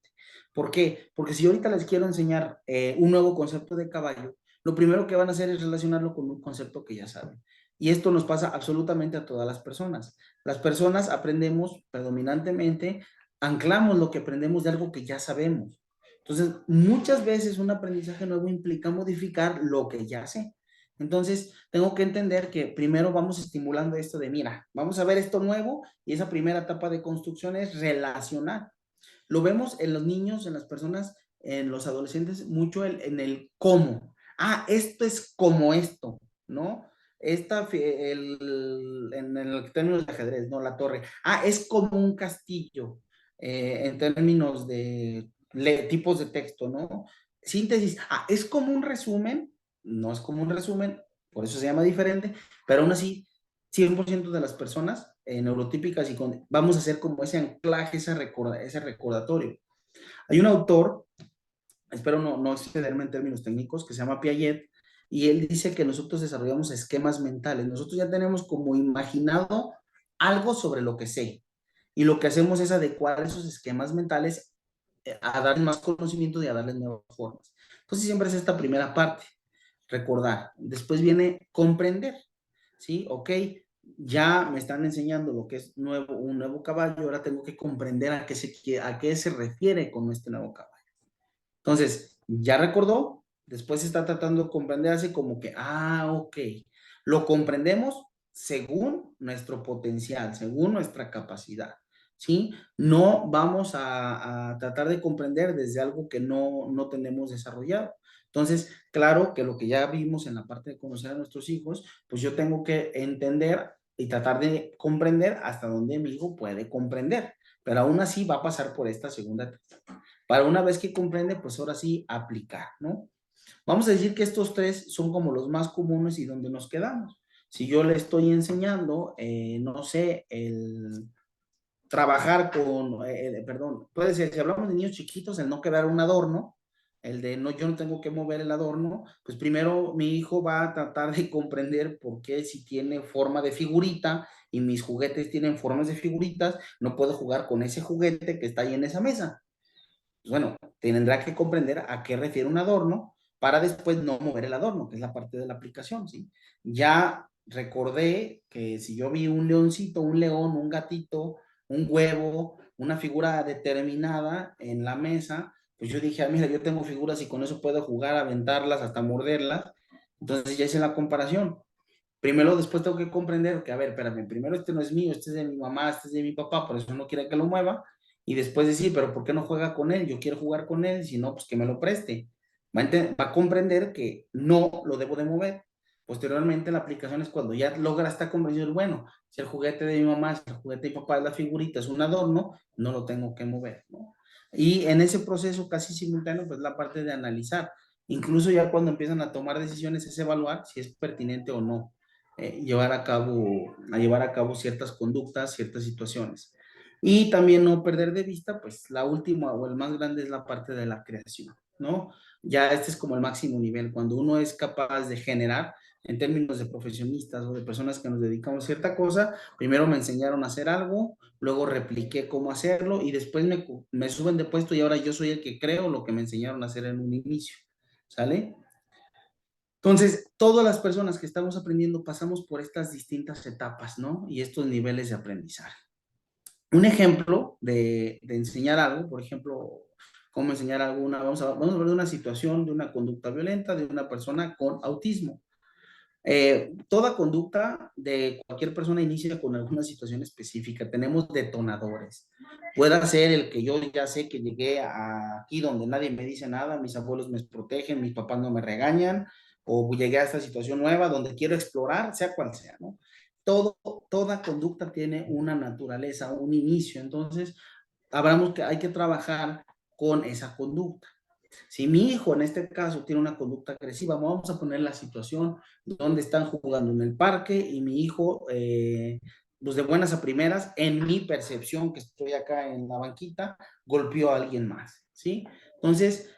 ¿Por qué? Porque si ahorita les quiero enseñar un nuevo concepto de caballo, lo primero que van a hacer es relacionarlo con un concepto que ya saben. Y esto nos pasa absolutamente a todas las personas. Las personas aprendemos predominantemente, anclamos lo que aprendemos de algo que ya sabemos. Entonces, muchas veces un aprendizaje nuevo implica modificar lo que ya sé. Entonces, tengo que entender que primero vamos estimulando esto de, mira, vamos a ver esto nuevo y esa primera etapa de construcción es relacionar. Lo vemos en los niños, en las personas, en los adolescentes, mucho en el cómo. Ah, esto es como esto, ¿no? En el términos de ajedrez, ¿no? La torre. Ah, es como un castillo, en términos de tipos de texto, ¿no? Síntesis. Ah, es como un resumen, no es como un resumen, por eso se llama diferente, pero aún así, 100% de las personas neurotípicas y vamos a hacer como ese anclaje, ese recordatorio. Hay un autor, espero no excederme en términos técnicos, que se llama Piaget, y él dice que nosotros desarrollamos esquemas mentales. Nosotros ya tenemos como imaginado algo sobre lo que sé, y lo que hacemos es adecuar esos esquemas mentales a darles más conocimiento y a darles nuevas formas. Entonces siempre es esta primera parte, recordar. Después viene comprender, ¿sí? Ok, ya me están enseñando lo que es un nuevo caballo, ahora tengo que comprender a qué se refiere con este nuevo caballo. Entonces, ya recordó, después está tratando de comprender así como que, ok, lo comprendemos según nuestro potencial, según nuestra capacidad, ¿sí? No vamos a tratar de comprender desde algo que no tenemos desarrollado. Entonces, claro que lo que ya vimos en la parte de conocer a nuestros hijos, pues yo tengo que entender y tratar de comprender hasta donde mi hijo puede comprender, pero aún así va a pasar por esta segunda etapa. Para una vez que comprende, pues ahora sí aplicar, ¿no? Vamos a decir que estos tres son como los más comunes y donde nos quedamos. Si yo le estoy enseñando, no sé, el trabajar perdón, puede ser, si hablamos de niños chiquitos, el no quedar un adorno, el de no, yo no tengo que mover el adorno, pues primero mi hijo va a tratar de comprender por qué si tiene forma de figurita y mis juguetes tienen formas de figuritas, no puedo jugar con ese juguete que está ahí en esa mesa. Pues bueno, tendrá que comprender a qué refiere un adorno para después no mover el adorno, que es la parte de la aplicación, ¿sí? Ya recordé que si yo vi un leoncito, un león, un gatito, un huevo, una figura determinada en la mesa, pues yo dije, mira, yo tengo figuras y con eso puedo jugar, aventarlas, hasta morderlas. Entonces ya hice la comparación. Primero, después tengo que comprender que, a ver, espérame, primero este no es mío, este es de mi mamá, este es de mi papá, por eso no quiere que lo mueva. Y después decir, pero ¿por qué no juega con él? Yo quiero jugar con él, si no, pues que me lo preste. Va a comprender que no lo debo de mover. Posteriormente, la aplicación es cuando ya logra esta comprensión, bueno, si el juguete de mi mamá, si el juguete de mi papá es la figurita, es un adorno, no lo tengo que mover, ¿no? Y en ese proceso casi simultáneo, pues la parte de analizar. Incluso ya cuando empiezan a tomar decisiones es evaluar si es pertinente o no llevar a cabo ciertas conductas, ciertas situaciones. Y también no perder de vista, pues la última o el más grande es la parte de la creación, ¿no? Ya este es como el máximo nivel, cuando uno es capaz de generar, en términos de profesionistas o de personas que nos dedicamos a cierta cosa, primero me enseñaron a hacer algo, luego repliqué cómo hacerlo y después me suben de puesto y ahora yo soy el que creo lo que me enseñaron a hacer en un inicio, ¿sale? Entonces, todas las personas que estamos aprendiendo pasamos por estas distintas etapas, ¿no? Y estos niveles de aprendizaje. Un ejemplo de enseñar algo, por ejemplo, cómo enseñar alguna, vamos a hablar de una situación, de una conducta violenta, de una persona con autismo. Toda conducta de cualquier persona inicia con alguna situación específica. Tenemos detonadores. Puede ser el que yo ya sé que llegué aquí donde nadie me dice nada, mis abuelos me protegen, mis papás no me regañan, o llegué a esta situación nueva donde quiero explorar, sea cual sea, ¿no? Toda conducta tiene una naturaleza, un inicio. Entonces, hablamos que hay que trabajar con esa conducta. Si mi hijo en este caso tiene una conducta agresiva, vamos a poner la situación donde están jugando en el parque y mi hijo pues de buenas a primeras, en mi percepción, que estoy acá en la banquita, golpeó a alguien más, ¿sí? Entonces,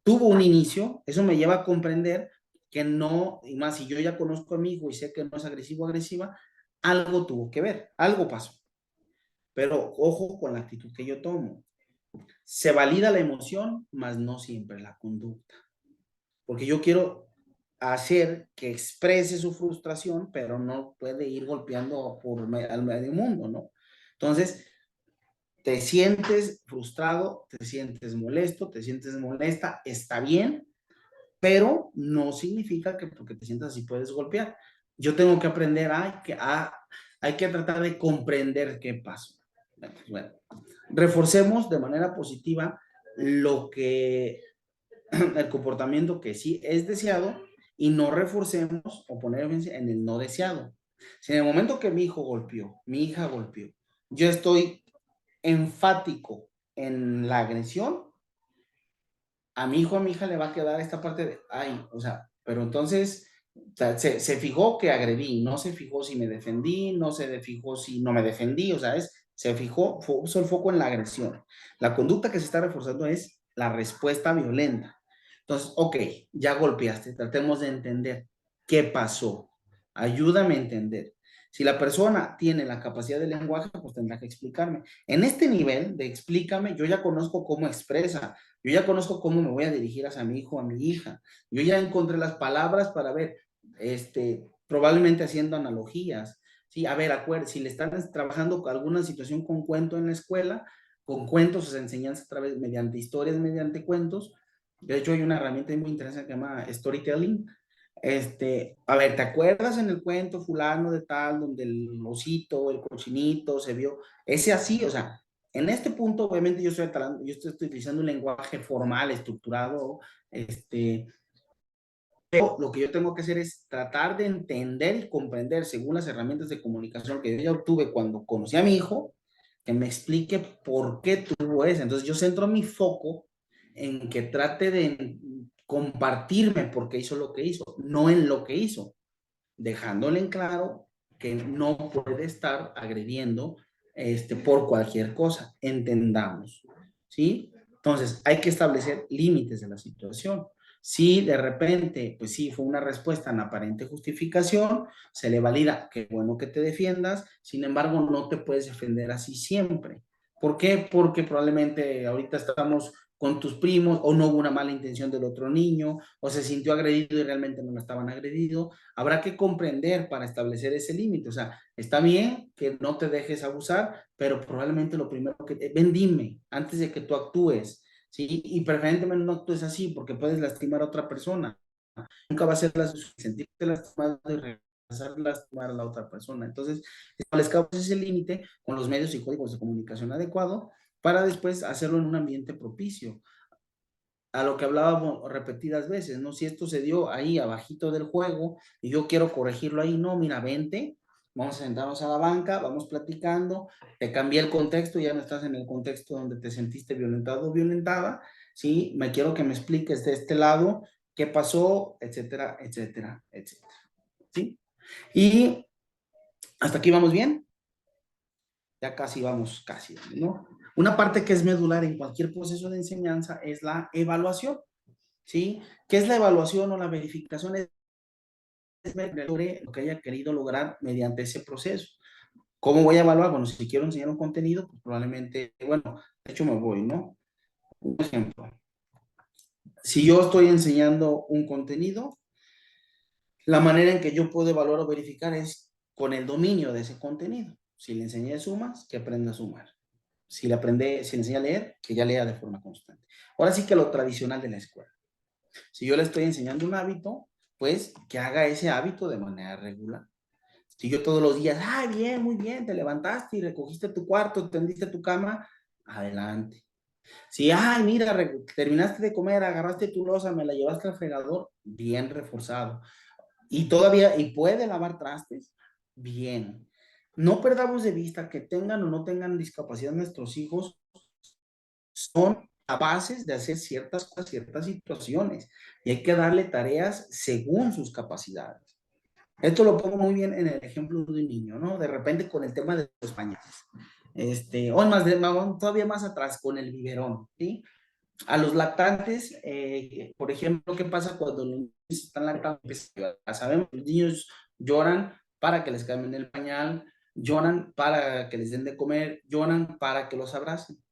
tuvo un inicio, eso me lleva a comprender que no, y más si yo ya conozco a mi hijo y sé que no es agresivo o agresiva, algo tuvo que ver, algo pasó. Pero ojo con la actitud que yo tomo. Se valida la emoción, mas no siempre la conducta. Porque yo quiero hacer que exprese su frustración, pero no puede ir golpeando al medio mundo, ¿no? Entonces, te sientes frustrado, te sientes molesto, te sientes molesta, está bien, pero no significa que porque te sientas así puedes golpear. Yo tengo que aprender, hay que tratar de comprender qué pasó. Bueno, reforcemos de manera positiva lo que, el comportamiento que sí es deseado y no reforcemos o poner en el no deseado. Si en el momento que mi hijo golpeó, mi hija golpeó, yo estoy enfático en la agresión, a mi hijo, a mi hija le va a quedar esta parte de, ay, o sea, pero entonces se fijó que agredí, no se fijó si me defendí, no se fijó si no me defendí, o sea, se fijó, puso el foco en la agresión. La conducta que se está reforzando es la respuesta violenta. Entonces, ok, ya golpeaste, tratemos de entender qué pasó. Ayúdame a entender. Si la persona tiene la capacidad de lenguaje, pues tendrá que explicarme. En este nivel de explícame, yo ya conozco cómo expresa, yo ya conozco cómo me voy a dirigir hacia mi hijo, a mi hija. Yo ya encontré las palabras para ver, probablemente haciendo analogías. Sí, a ver, si le están trabajando con alguna situación con cuento en la escuela, con cuentos, o sea, enseñanza a través, mediante historias, mediante cuentos. De hecho, hay una herramienta muy interesante que se llama storytelling. A ver, ¿te acuerdas en el cuento fulano de tal, donde el osito, el cochinito se vio? Ese así, o sea, en este punto, obviamente, yo estoy utilizando un lenguaje formal, estructurado, pero lo que yo tengo que hacer es tratar de entender y comprender, según las herramientas de comunicación que yo ya obtuve cuando conocí a mi hijo, que me explique por qué tuvo eso. Entonces, yo centro mi foco en que trate de compartirme por qué hizo lo que hizo, no en lo que hizo, dejándole en claro que no puede estar agrediendo por cualquier cosa. Entendamos, ¿sí? Entonces, hay que establecer límites de la situación. Si de repente, pues sí, fue una respuesta en aparente justificación, se le valida, qué bueno que te defiendas, sin embargo, no te puedes defender así siempre. ¿Por qué? Porque probablemente ahorita estamos con tus primos o no hubo una mala intención del otro niño o se sintió agredido y realmente no lo estaban agredido. Habrá que comprender para establecer ese límite. O sea, está bien que no te dejes abusar, pero probablemente lo primero que... Ven, dime, antes de que tú actúes, ¿sí? Y preferentemente no actúes así porque puedes lastimar a otra persona. Nunca va a ser sentirte lastimado y regresar a lastimar a la otra persona. Entonces, establezcamos ese límite con los medios y códigos de comunicación adecuado para después hacerlo en un ambiente propicio a lo que hablábamos repetidas veces, ¿no? Si esto se dio ahí abajito del juego y yo quiero corregirlo ahí, no, mira, vente, vamos a sentarnos a la banca, vamos platicando, te cambié el contexto, ya no estás en el contexto donde te sentiste violentado o violentada, ¿sí? Me quiero que me expliques de este lado qué pasó, etcétera, etcétera, etcétera, ¿sí? Y hasta aquí vamos bien, ya casi vamos, casi, ¿no? Una parte que es medular en cualquier proceso de enseñanza es la evaluación. ¿Sí? ¿Qué es la evaluación o la verificación? Es lo que haya querido lograr mediante ese proceso. ¿Cómo voy a evaluar? Bueno, si quiero enseñar un contenido, pues probablemente, bueno, de hecho me voy, ¿no? Un ejemplo. Si yo estoy enseñando un contenido, la manera en que yo puedo evaluar o verificar es con el dominio de ese contenido. Si le enseñé sumas, que aprenda a sumar. Si le enseñé a leer, que ya lea de forma constante. Ahora sí que lo tradicional de la escuela. Si yo le estoy enseñando un hábito, pues que haga ese hábito de manera regular. Si yo todos los días, bien, muy bien, te levantaste y recogiste tu cuarto, tendiste tu cama, adelante. Si, mira, terminaste de comer, agarraste tu loza, me la llevaste al fregador, bien reforzado. Y todavía, y puede lavar trastes, bien. No perdamos de vista que tengan o no tengan discapacidad nuestros hijos, son capaces de hacer ciertas cosas, ciertas situaciones, y hay que darle tareas según sus capacidades. Esto lo pongo muy bien en el ejemplo de un niño, ¿no? De repente con el tema de los pañales. O más todavía más atrás, con el biberón, ¿sí? A los lactantes, por ejemplo, ¿qué pasa cuando los niños están lactando? Pues, ya sabemos, los niños lloran para que les cambien el pañal, lloran para que les den de comer, lloran para que los abracen.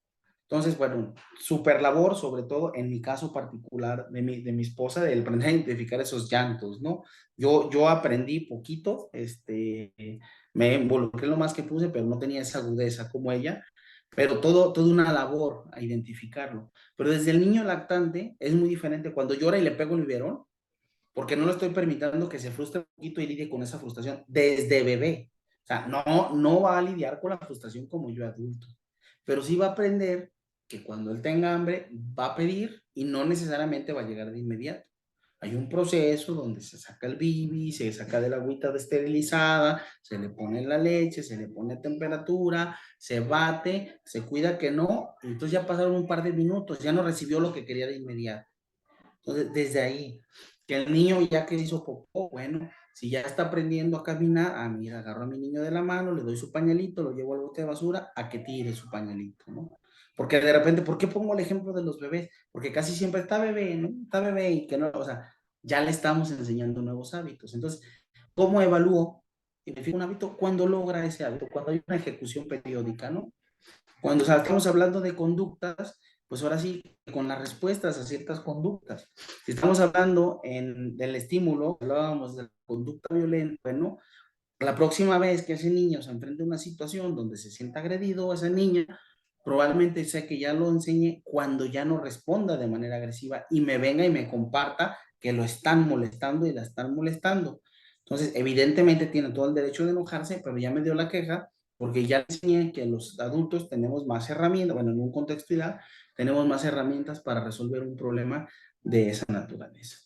Entonces, bueno, super labor, sobre todo en mi caso particular de mi esposa, de aprender a identificar esos llantos, ¿no? Yo aprendí poquito, me involucré lo más que puse, pero no tenía esa agudeza como ella, pero toda una labor a identificarlo. Pero desde el niño lactante es muy diferente cuando llora y le pego el biberón, porque no lo estoy permitiendo que se frustre un poquito y lidie con esa frustración desde bebé. O sea, no va a lidiar con la frustración como yo adulto, pero sí va a aprender que cuando él tenga hambre va a pedir y no necesariamente va a llegar de inmediato. Hay un proceso donde se saca el bibi, se saca de la agüita esterilizada, se le pone la leche, se le pone a temperatura, se bate, se cuida que no, y entonces ya pasaron un par de minutos, ya no recibió lo que quería de inmediato. Entonces, desde ahí, que el niño ya que hizo popó, bueno, si ya está aprendiendo a caminar, mira, agarro a mi niño de la mano, le doy su pañalito, lo llevo al bote de basura, a que tire su pañalito, ¿no? Porque de repente, ¿por qué pongo el ejemplo de los bebés? Porque casi siempre está bebé, ¿no? Está bebé y que no, o sea, ya le estamos enseñando nuevos hábitos. Entonces, ¿cómo evalúo? Identifico un hábito cuando logra ese hábito, cuando hay una ejecución periódica, ¿no? Cuando estamos hablando de conductas, pues ahora sí, con las respuestas a ciertas conductas. Si estamos hablando del estímulo, hablábamos de la conducta violenta, bueno, la próxima vez que ese niño se enfrente a una situación donde se sienta agredido, esa niña probablemente sea que ya lo enseñe cuando ya no responda de manera agresiva y me venga y me comparta que lo están molestando y la están molestando. Entonces, evidentemente tiene todo el derecho de enojarse, pero ya me dio la queja porque ya enseñé que los adultos tenemos más herramientas, bueno, en un contexto ideal, tenemos más herramientas para resolver un problema de esa naturaleza.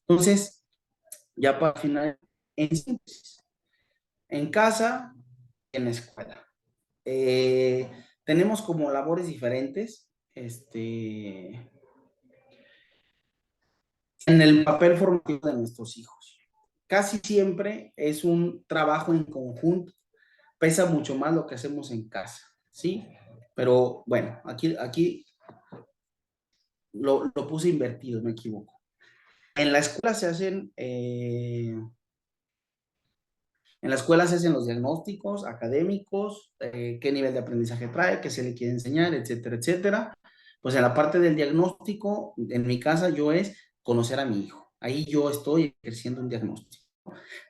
Entonces, ya para final, en síntesis, en casa, en la escuela. Eh, tenemos como labores diferentes, en el papel formativo de nuestros hijos. Casi siempre es un trabajo en conjunto, pesa mucho más lo que hacemos en casa, ¿sí? Pero bueno, aquí lo puse invertido, me equivoco. En la escuela se hacen En la escuela se hacen los diagnósticos académicos, qué nivel de aprendizaje trae, qué se le quiere enseñar, etcétera, etcétera. Pues en la parte del diagnóstico, en mi casa yo es conocer a mi hijo. Ahí yo estoy ejerciendo un diagnóstico.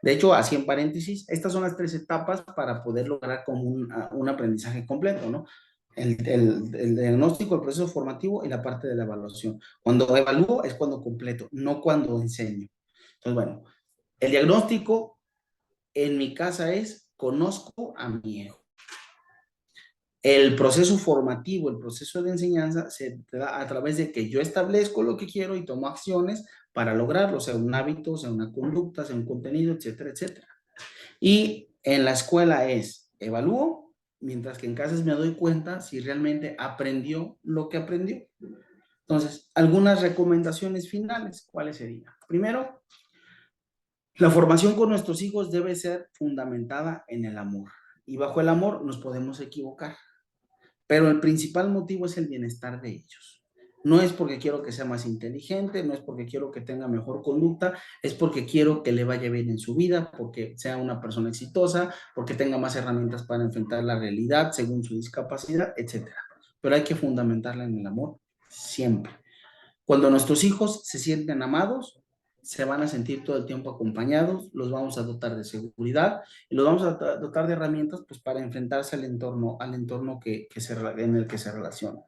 De hecho, así en paréntesis, estas son las 3 etapas para poder lograr como un aprendizaje completo, ¿no? El diagnóstico, el proceso formativo y la parte de la evaluación. Cuando evalúo es cuando completo, no cuando enseño. Entonces, bueno, el diagnóstico en mi casa es conozco a mi hijo. El proceso formativo, el proceso de enseñanza se da a través de que yo establezco lo que quiero y tomo acciones para lograrlo, sea un hábito, sea una conducta, sea un contenido, etcétera, etcétera. Y en la escuela es evalúo, mientras que en casa me doy cuenta si realmente aprendió lo que aprendió. Entonces, algunas recomendaciones finales, ¿cuáles serían? Primero, la formación con nuestros hijos debe ser fundamentada en el amor. Y bajo el amor nos podemos equivocar, pero el principal motivo es el bienestar de ellos. No es porque quiero que sea más inteligente, no es porque quiero que tenga mejor conducta, es porque quiero que le vaya bien en su vida, porque sea una persona exitosa, porque tenga más herramientas para enfrentar la realidad según su discapacidad, etcétera. Pero hay que fundamentarla en el amor siempre. Cuando nuestros hijos se sienten amados, se van a sentir todo el tiempo acompañados, los vamos a dotar de seguridad y los vamos a dotar de herramientas pues, para enfrentarse al entorno en el que se relaciona.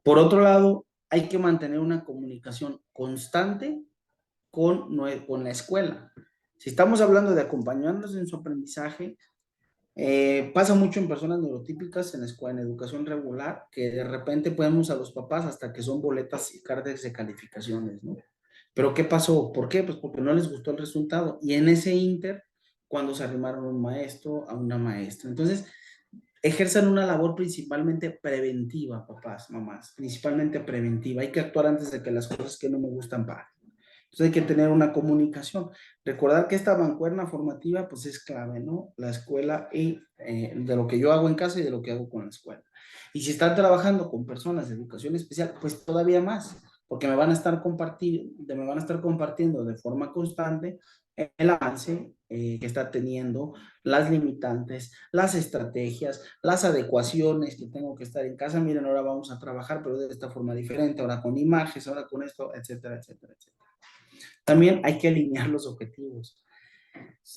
Por otro lado, hay que mantener una comunicación constante con la escuela. Si estamos hablando de acompañarnos en su aprendizaje, pasa mucho en personas neurotípicas en la escuela, en educación regular, que de repente ponemos a los papás hasta que son boletas y cartas de calificaciones, ¿no? Pero ¿qué pasó? ¿Por qué? Pues porque no les gustó el resultado. Y en ese inter, cuando se arrimaron a un maestro, a una maestra. Entonces, ejerzan una labor principalmente preventiva, papás, mamás, principalmente preventiva. Hay que actuar antes de que las cosas que no me gustan pasen. Entonces hay que tener una comunicación. Recordar que esta mancuerna formativa pues es clave, ¿no? La escuela y de lo que yo hago en casa y de lo que hago con la escuela. Y si están trabajando con personas de educación especial, pues todavía más, porque me van a estar compartiendo de forma constante el avance que está teniendo, las limitantes, las estrategias, las adecuaciones que tengo que estar en casa. Miren, ahora vamos a trabajar, pero de esta forma diferente, ahora con imágenes, ahora con esto, etcétera, etcétera, etcétera. También hay que alinear los objetivos.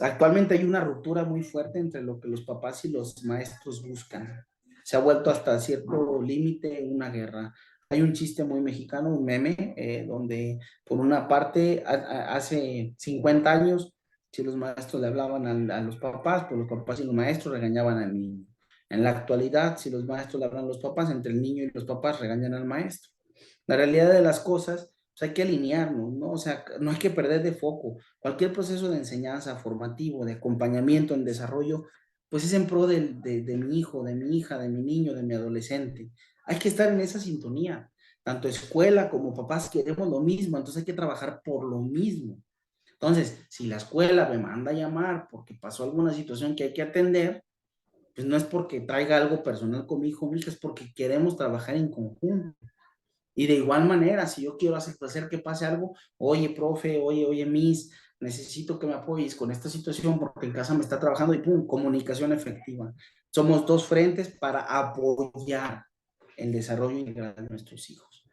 Actualmente hay una ruptura muy fuerte entre lo que los papás y los maestros buscan. Se ha vuelto hasta cierto límite una guerra. Hay un chiste muy mexicano, un meme, donde por una parte, hace 50 años, si los maestros le hablaban a los papás, pues los papás y los maestros regañaban al niño. En la actualidad, si los maestros le hablan a los papás, entre el niño y los papás regañan al maestro. La realidad de las cosas, pues hay que alinearnos, ¿no? O sea, no hay que perder de foco. Cualquier proceso de enseñanza formativo, de acompañamiento en desarrollo, pues es en pro de mi hijo, de mi hija, de mi niño, de mi adolescente. Hay que estar en esa sintonía. Tanto escuela como papás queremos lo mismo, entonces hay que trabajar por lo mismo. Entonces, si la escuela me manda a llamar porque pasó alguna situación que hay que atender, pues no es porque traiga algo personal con mi hijo o mi hija, es porque queremos trabajar en conjunto. Y de igual manera, si yo quiero hacer que pase algo, oye, profe, oye, Miss, necesito que me apoyes con esta situación porque en casa me está trabajando y pum, comunicación efectiva. Somos dos frentes para apoyar el desarrollo integral de nuestros hijos.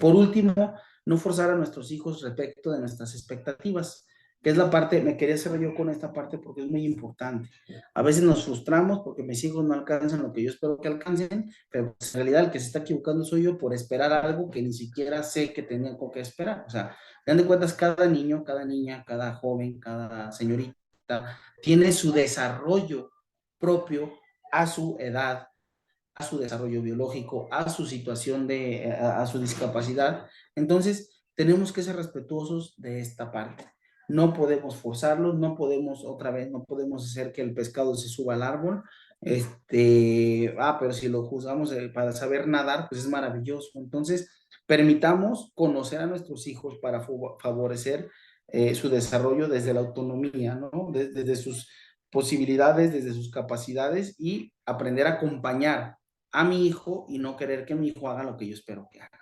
Por último, no forzar a nuestros hijos respecto de nuestras expectativas, que es la parte, me quería hacer yo con esta parte porque es muy importante. A veces nos frustramos porque mis hijos no alcanzan lo que yo espero que alcancen, pero pues, en realidad el que se está equivocando soy yo por esperar algo que ni siquiera sé que tenía que esperar. O sea, dan de cuentas, cada niño, cada niña, cada joven, cada señorita tiene su desarrollo propio a su edad, a su desarrollo biológico, a su situación a su discapacidad. Entonces, tenemos que ser respetuosos de esta parte. No podemos forzarlos, no podemos, otra vez, no podemos hacer que el pescado se suba al árbol. Pero si lo juzgamos para saber nadar, pues es maravilloso. Entonces, permitamos conocer a nuestros hijos para favorecer su desarrollo desde la autonomía, ¿no? Desde sus posibilidades, desde sus capacidades y aprender a acompañar a mi hijo y no querer que mi hijo haga lo que yo espero que haga.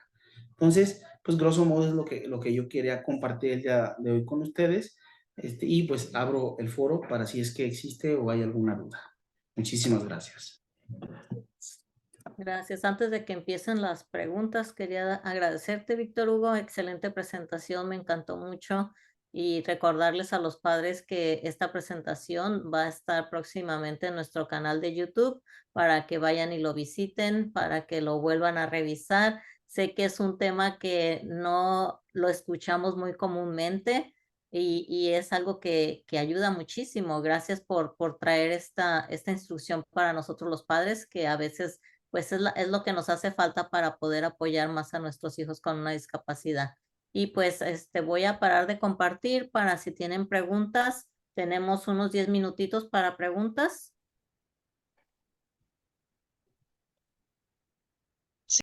Entonces, pues grosso modo es lo que yo quería compartir el día de hoy con ustedes. Y pues abro el foro para si es que existe o hay alguna duda. Muchísimas gracias.
Gracias. Antes de que empiecen las preguntas, quería agradecerte, Víctor Hugo. Excelente presentación, me encantó mucho. Y recordarles a los padres que esta presentación va a estar próximamente en nuestro canal de YouTube para que vayan y lo visiten, para que lo vuelvan a revisar. Sé que es un tema que no lo escuchamos muy comúnmente y es algo que ayuda muchísimo. Gracias por traer esta instrucción para nosotros los padres, que a veces pues es lo que nos hace falta para poder apoyar más a nuestros hijos con una discapacidad. Y pues voy a parar de compartir para si tienen preguntas. Tenemos unos 10 minutitos para preguntas.